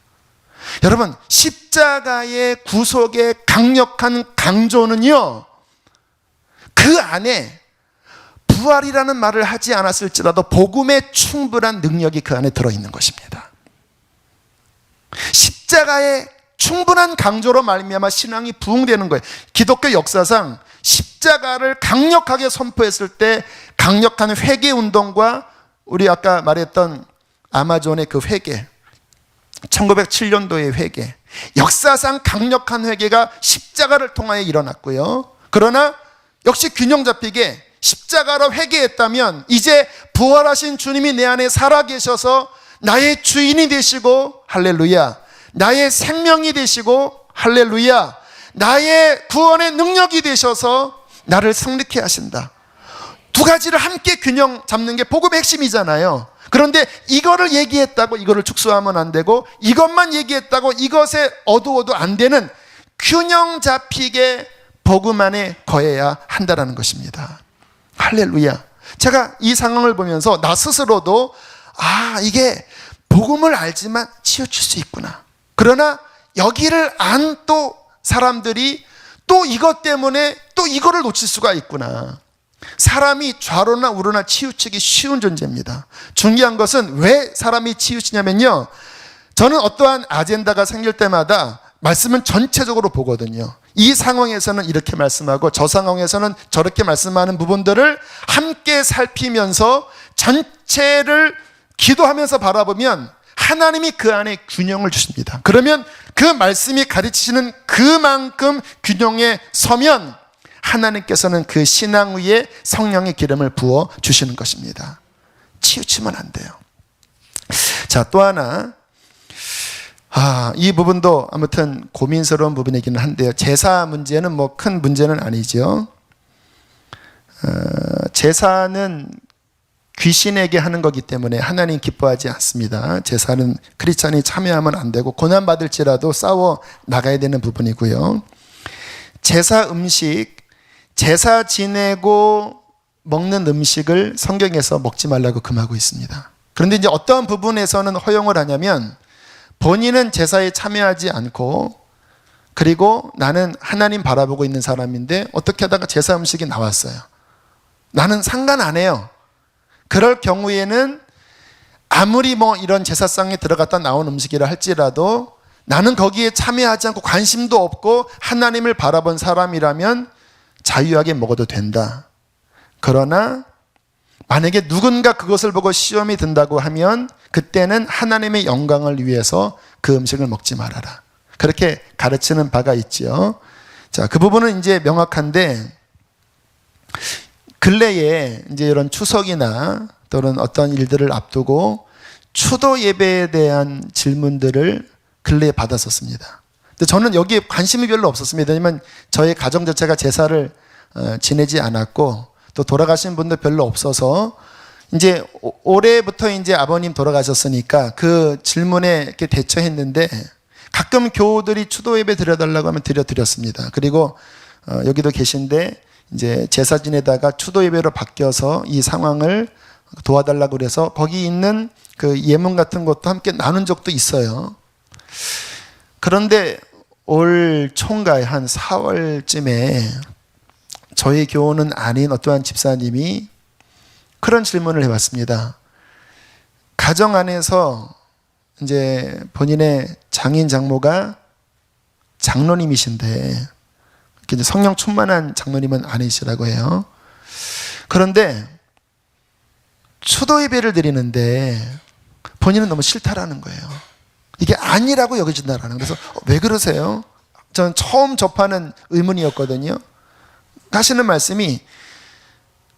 여러분, 십자가의 구속의 강력한 강조는요, 그 안에 부활이라는 말을 하지 않았을지라도 복음의 충분한 능력이 그 안에 들어있는 것입니다. 십자가의 충분한 강조로 말미암아 신앙이 부흥되는 거예요. 기독교 역사상 십자가를 강력하게 선포했을 때 강력한 회개 운동과 우리 아까 말했던 아마존의 그 회개, 1907년도의 회개, 역사상 강력한 회개가 십자가를 통하여 일어났고요. 그러나 역시 균형 잡히게 십자가로 회개했다면 이제 부활하신 주님이 내 안에 살아계셔서 나의 주인이 되시고 할렐루야, 나의 생명이 되시고 할렐루야, 나의 구원의 능력이 되셔서 나를 승리케 하신다. 두 가지를 함께 균형 잡는 게 복음의 핵심이잖아요. 그런데 이거를 얘기했다고 이거를 축소하면 안 되고, 이것만 얘기했다고 이것에 어두워도 안 되는 균형 잡히게 복음 안에 거해야 한다는 것입니다. 할렐루야. 제가 이 상황을 보면서 나 스스로도 이게 복음을 알지만 치우칠 수 있구나. 그러나 여기를 안 또 사람들이 또 이것 때문에 또 이거를 놓칠 수가 있구나. 사람이 좌로나 우로나 치우치기 쉬운 존재입니다. 중요한 것은 왜 사람이 치우치냐면요, 저는 어떠한 아젠다가 생길 때마다 말씀은 전체적으로 보거든요. 이 상황에서는 이렇게 말씀하고 저 상황에서는 저렇게 말씀하는 부분들을 함께 살피면서 전체를 기도하면서 바라보면 하나님이 그 안에 균형을 주십니다. 그러면 그 말씀이 가르치시는 그만큼 균형에 서면 하나님께서는 그 신앙 위에 성령의 기름을 부어 주시는 것입니다. 치우치면 안 돼요. 자, 또 하나, 이 부분도 아무튼 고민스러운 부분이기는 한데요. 제사 문제는 뭐 큰 문제는 아니죠. 제사는 귀신에게 하는 거기 때문에 하나님 기뻐하지 않습니다. 제사는 크리스찬이 참여하면 안 되고 고난받을지라도 싸워 나가야 되는 부분이고요. 제사 음식, 제사 지내고 먹는 음식을 성경에서 먹지 말라고 금하고 있습니다. 그런데 이제 어떠한 부분에서는 허용을 하냐면 본인은 제사에 참여하지 않고 그리고 나는 하나님 바라보고 있는 사람인데 어떻게 하다가 제사 음식이 나왔어요. 나는 상관 안 해요. 그럴 경우에는 아무리 뭐 이런 제사상에 들어갔다 나온 음식이라 할지라도 나는 거기에 참여하지 않고 관심도 없고 하나님을 바라본 사람이라면 자유하게 먹어도 된다. 그러나 만약에 누군가 그것을 보고 시험이 든다고 하면 그때는 하나님의 영광을 위해서 그 음식을 먹지 말아라. 그렇게 가르치는 바가 있지요. 자, 그 부분은 이제 명확한데 근래에 이제 이런 추석이나 또는 어떤 일들을 앞두고 추도 예배에 대한 질문들을 근래에 받았었습니다. 근데 저는 여기에 관심이 별로 없었습니다. 왜냐하면 저의 가정 자체가 제사를 지내지 않았고 또 돌아가신 분도 별로 없어서 이제 올해부터 이제 아버님 돌아가셨으니까 그 질문에 이렇게 대처했는데 가끔 교우들이 추도 예배 드려달라고 하면 드렸습니다. 그리고 여기도 계신데 이제 제사 지내다가 추도 예배로 바뀌어서 이 상황을 도와달라고 그래서 거기 있는 그 예문 같은 것도 함께 나눈 적도 있어요. 그런데 올 총괄 한 4월쯤에 저희 교우는 아닌 어떠한 집사님이 그런 질문을 해봤습니다. 가정 안에서 이제 본인의 장인 장모가 장로님이신데 이제 성령 충만한 장로님은 아니시라고 해요. 그런데 추도 예배를 드리는데 본인은 너무 싫다라는 거예요. 이게 아니라고 여겨진다라는 거예요. 그래서 왜 그러세요? 저는 처음 접하는 의문이었거든요. 하시는 말씀이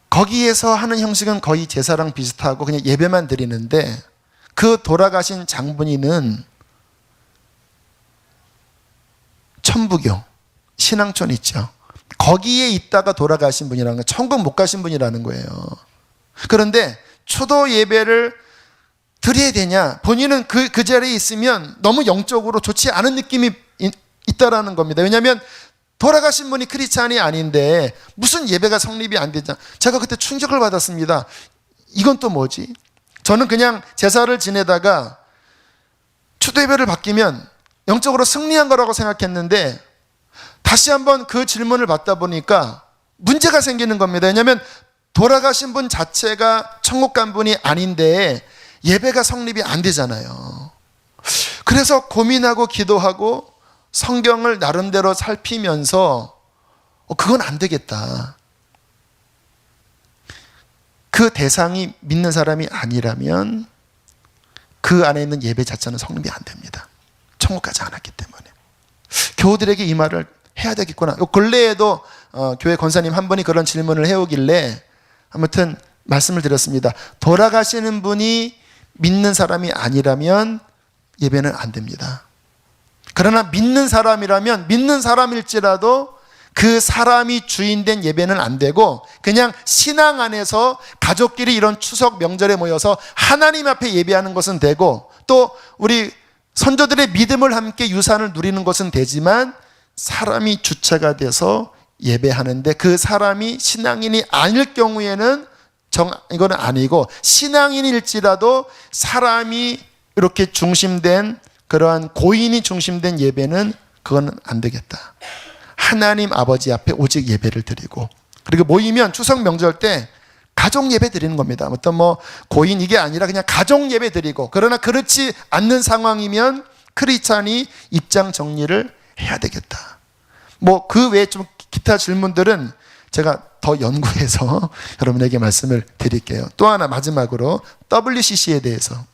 거기에서 하는 형식은 거의 제사랑 비슷하고 그냥 예배만 드리는데 그 돌아가신 장본인은 천부교 신앙촌 있죠. 거기에 있다가 돌아가신 분이라는 거, 천국 못 가신 분이라는 거예요. 그런데 추도 예배를 드려야 되냐? 본인은 그 자리에 있으면 너무 영적으로 좋지 않은 느낌이 있다라는 겁니다. 왜냐하면 돌아가신 분이 크리스찬이 아닌데 무슨 예배가 성립이 안 되냐? 제가 그때 충격을 받았습니다. 이건 또 뭐지? 저는 그냥 제사를 지내다가 추도 예배를 바뀌면 영적으로 승리한 거라고 생각했는데 다시 한번 그 질문을 받다 보니까 문제가 생기는 겁니다. 왜냐하면 돌아가신 분 자체가 천국 간 분이 아닌데 예배가 성립이 안 되잖아요. 그래서 고민하고 기도하고 성경을 나름대로 살피면서 그건 안 되겠다. 그 대상이 믿는 사람이 아니라면 그 안에 있는 예배 자체는 성립이 안 됩니다. 천국 가지 않았기 때문에. 교우들에게 이 말을 해야 되겠구나. 근래에도 교회 권사님 한 분이 그런 질문을 해오길래 아무튼 말씀을 드렸습니다. 돌아가시는 분이 믿는 사람이 아니라면 예배는 안 됩니다. 그러나 믿는 사람이라면 믿는 사람일지라도 그 사람이 주인된 예배는 안 되고 그냥 신앙 안에서 가족끼리 이런 추석 명절에 모여서 하나님 앞에 예배하는 것은 되고 또 우리 선조들의 믿음을 함께 유산을 누리는 것은 되지만 사람이 주체가 돼서 예배하는데 그 사람이 신앙인이 아닐 경우에는 이거는 아니고 신앙인일지라도 사람이 이렇게 중심된 그러한 고인이 중심된 예배는 그건 안 되겠다. 하나님 아버지 앞에 오직 예배를 드리고 그리고 모이면 추석 명절 때 가족 예배 드리는 겁니다. 어떤 뭐 고인 이게 아니라 그냥 가족 예배 드리고 그러나 그렇지 않는 상황이면 크리스찬이 입장 정리를 해야 되겠다. 뭐 그 외에 좀 기타 질문들은 제가 더 연구해서 여러분에게 말씀을 드릴게요. 또 하나 마지막으로 WCC에 대해서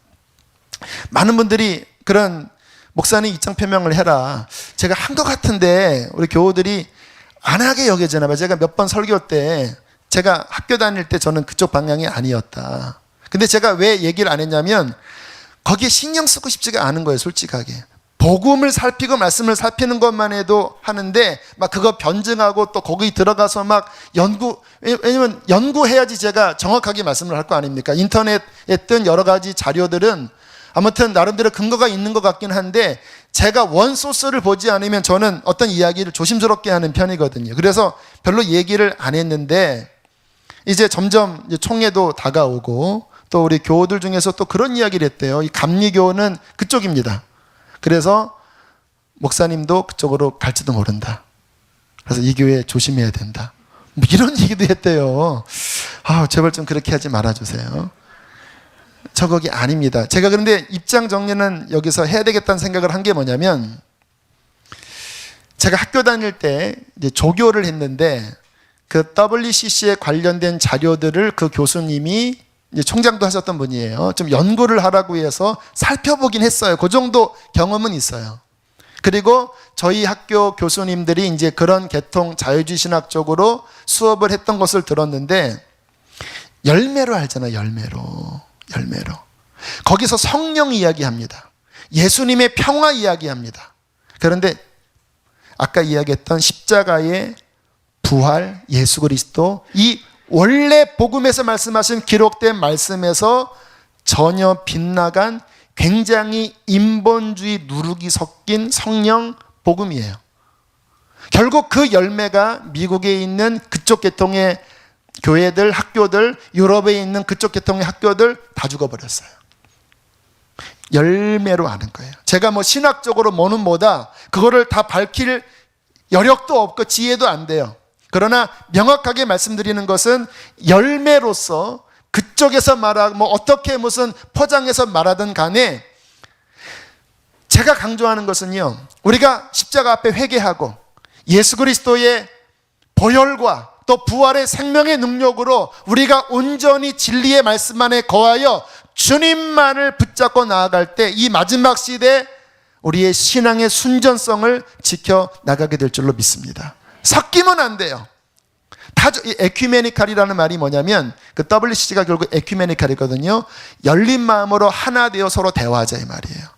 많은 분들이 그런 목사님 입장 표명을 해라. 제가 한 것 같은데 우리 교우들이 안 하게 여겨지나 봐요. 제가 몇 번 설교 때 제가 학교 다닐 때 저는 그쪽 방향이 아니었다. 근데 제가 왜 얘기를 안 했냐면 거기에 신경 쓰고 싶지가 않은 거예요, 솔직하게. 복음을 살피고 말씀을 살피는 것만 해도 하는데 막 그거 변증하고 또 거기 들어가서 막 왜냐면 연구해야지 제가 정확하게 말씀을 할 거 아닙니까? 인터넷에 뜬 여러 가지 자료들은 아무튼 나름대로 근거가 있는 것 같긴 한데 제가 원소스를 보지 않으면 저는 어떤 이야기를 조심스럽게 하는 편이거든요. 그래서 별로 얘기를 안 했는데 이제 점점 이제 총회도 다가오고 또 우리 교우들 중에서 또 그런 이야기를 했대요. 이 감리교는 그쪽입니다. 그래서 목사님도 그쪽으로 갈지도 모른다. 그래서 이 교회 조심해야 된다. 뭐 이런 얘기도 했대요. 제발 좀 그렇게 하지 말아주세요. 저 거기 아닙니다. 제가 그런데 입장 정리는 여기서 해야 되겠다는 생각을 한 게 뭐냐면 제가 학교 다닐 때 이제 조교를 했는데 그 WCC에 관련된 자료들을 그 교수님이 이제 총장도 하셨던 분이에요. 좀 연구를 하라고 해서 살펴보긴 했어요. 그 정도 경험은 있어요. 그리고 저희 학교 교수님들이 이제 그런 계통 자유주의 신학 쪽으로 수업을 했던 것을 들었는데 열매로 알잖아요. 열매로. 거기서 성령 이야기합니다. 예수님의 평화 이야기합니다. 그런데 아까 이야기했던 십자가의 부활, 예수 그리스도, 이 원래 복음에서 말씀하신 기록된 말씀에서 전혀 빗나간 굉장히 인본주의 누룩이 섞인 성령 복음이에요. 결국 그 열매가 미국에 있는 그쪽 계통의 교회들, 학교들, 유럽에 있는 그쪽 계통의 학교들 다 죽어버렸어요. 열매로 아는 거예요. 제가 뭐 신학적으로 뭐는 뭐다, 그거를 다 밝힐 여력도 없고 지혜도 안 돼요. 그러나 명확하게 말씀드리는 것은 열매로서 그쪽에서 말하고 뭐 어떻게 무슨 포장해서 말하든 간에 제가 강조하는 것은요, 우리가 십자가 앞에 회개하고 예수 그리스도의 보혈과 또 부활의 생명의 능력으로 우리가 온전히 진리의 말씀 안에 거하여 주님만을 붙잡고 나아갈 때 이 마지막 시대에 우리의 신앙의 순전성을 지켜 나가게 될 줄로 믿습니다. 섞이면 안 돼요. 에큐메니칼이라는 말이 뭐냐면 그 WCC가 결국 에큐메니칼이거든요. 열린 마음으로 하나 되어 서로 대화하자 이 말이에요.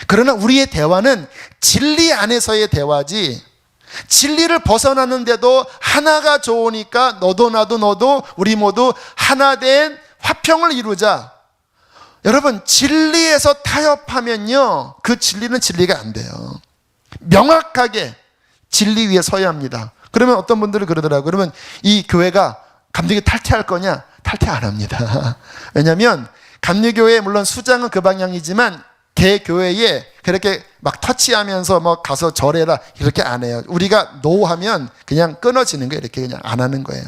그러나 우리의 대화는 진리 안에서의 대화지, 진리를 벗어나는데도 하나가 좋으니까 너도 나도 우리 모두 하나 된 화평을 이루자. 여러분, 진리에서 타협하면요, 그 진리는 진리가 안 돼요. 명확하게 진리 위에 서야 합니다. 그러면 어떤 분들은 그러더라고요. 그러면 이 교회가 감리교 탈퇴할 거냐? 탈퇴 안 합니다. 왜냐하면 감리교회 물론 수장은 그 방향이지만 개 교회에 그렇게 막 터치하면서 뭐 가서 절해라 이렇게 안 해요. 우리가 노하면 그냥 끊어지는 거예요. 이렇게 그냥 안 하는 거예요.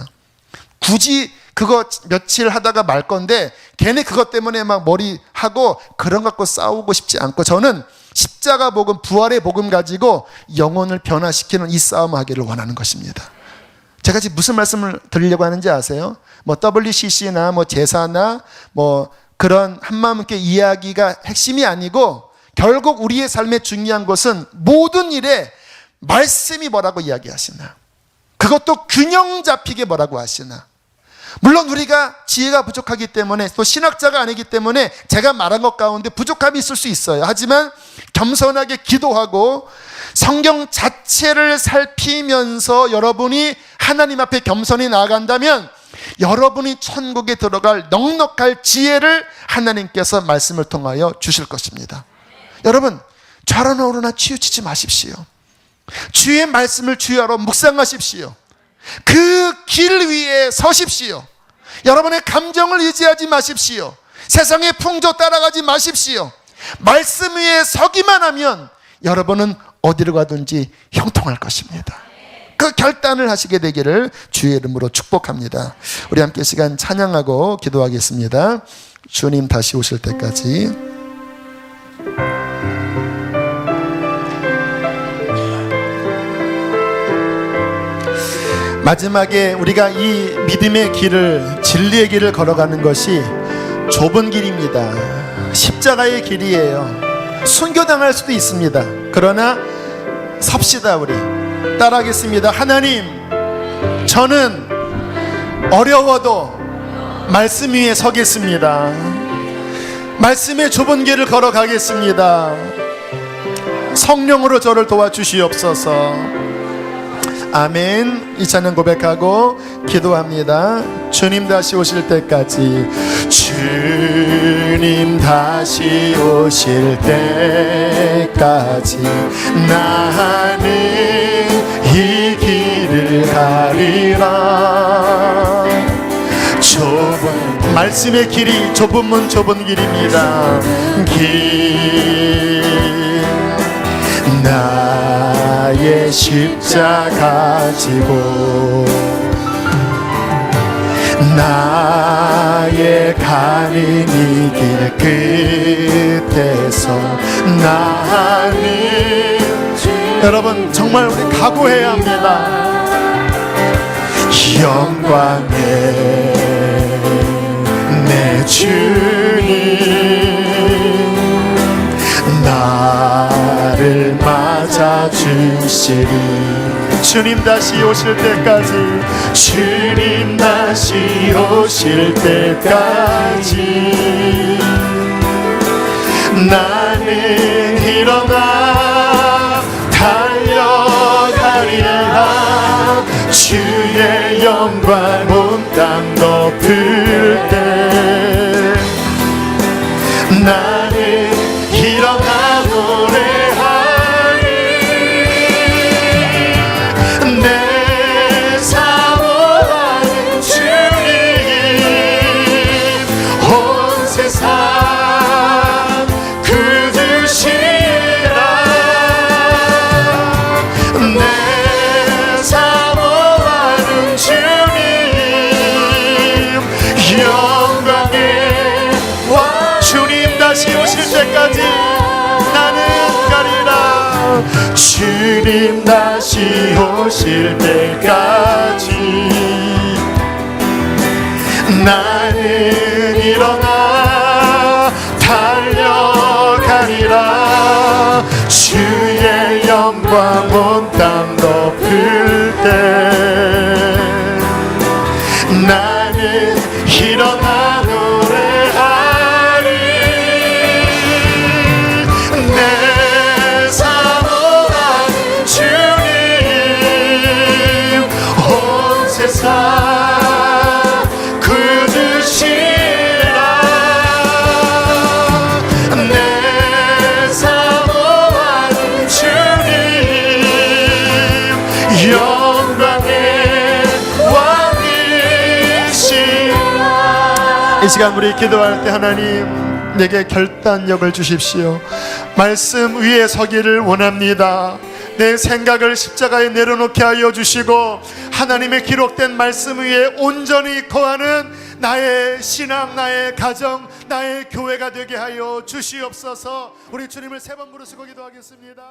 굳이 그거 며칠 하다가 말 건데 괜히 그것 때문에 막 머리하고 그런 거 갖고 싸우고 싶지 않고 저는 십자가 복음, 부활의 복음 가지고 영혼을 변화시키는 이 싸움을 하기를 원하는 것입니다. 제가 지금 무슨 말씀을 드리려고 하는지 아세요? 뭐 WCC나 뭐 제사나 뭐 그런 한마음께 이야기가 핵심이 아니고 결국 우리의 삶의 중요한 것은 모든 일에 말씀이 뭐라고 이야기하시나, 그것도 균형 잡히게 뭐라고 하시나. 물론 우리가 지혜가 부족하기 때문에 또 신학자가 아니기 때문에 제가 말한 것 가운데 부족함이 있을 수 있어요. 하지만 겸손하게 기도하고 성경 자체를 살피면서 여러분이 하나님 앞에 겸손히 나아간다면 여러분이 천국에 들어갈 넉넉할 지혜를 하나님께서 말씀을 통하여 주실 것입니다. 여러분, 좌로나 우로나 치우치지 마십시오. 주의 말씀을 주야로 묵상하십시오. 그 길 위에 서십시오. 여러분의 감정을 의지하지 마십시오. 세상의 풍조 따라가지 마십시오. 말씀 위에 서기만 하면 여러분은 어디로 가든지 형통할 것입니다. 그 결단을 하시게 되기를 주의 이름으로 축복합니다. 우리 함께 시간 찬양하고 기도하겠습니다. 주님 다시 오실 때까지. 마지막에 우리가 이 믿음의 길을, 진리의 길을 걸어가는 것이 좁은 길입니다. 십자가의 길이에요. 순교당할 수도 있습니다. 그러나 섭시다. 우리 따라하겠습니다. 하나님, 저는 어려워도 말씀 위에 서겠습니다. 말씀의 좁은 길을 걸어가겠습니다. 성령으로 저를 도와주시옵소서. 아멘. 이 찬양 고백하고 기도합니다. 주님 다시 오실 때까지, 주님 다시 오실 때까지 나는 이 길을 가리라. 좁은 말씀의 길이, 좁은 문 좁은 길입니다. 길 나의 십자가 지고 나의 가는 이 길 끝에서 나는, 여러분 정말 우리 각오해야 합니다. 영광의 내 주님 나를 맞아주시리. 주님 다시 오실 때까지, 주님 다시 오실 때까지 나는 일어나 달려가리라. 주의 영광 온 땅 덮을 때 나는 일어나 노래하리. 내 사모하는 주님 온 세상 굳으시라. 내 사모하는 주님 영광의 왕. 주님 다시 오실 때까지 나는 가리라. 주님 다시 오실 때까지 나는 일어나 달려가리라. 주의 영광 온 땅 덮을 때 나는 일어나 노래하리. 내 사모하는 주님 온 세상 굳으시라. 내 사모하는 주님 영광의 왕이시라. 이 시간 우리 기도할 때 하나님 내게 결단력을 주십시오. 말씀 위에 서기를 원합니다. 내 생각을 십자가에 내려놓게 하여 주시고 하나님의 기록된 말씀 위에 온전히 거하는 나의 신앙, 나의 가정, 나의 교회가 되게 하여 주시옵소서. 우리 주님을 세 번 부르시고 기도하겠습니다.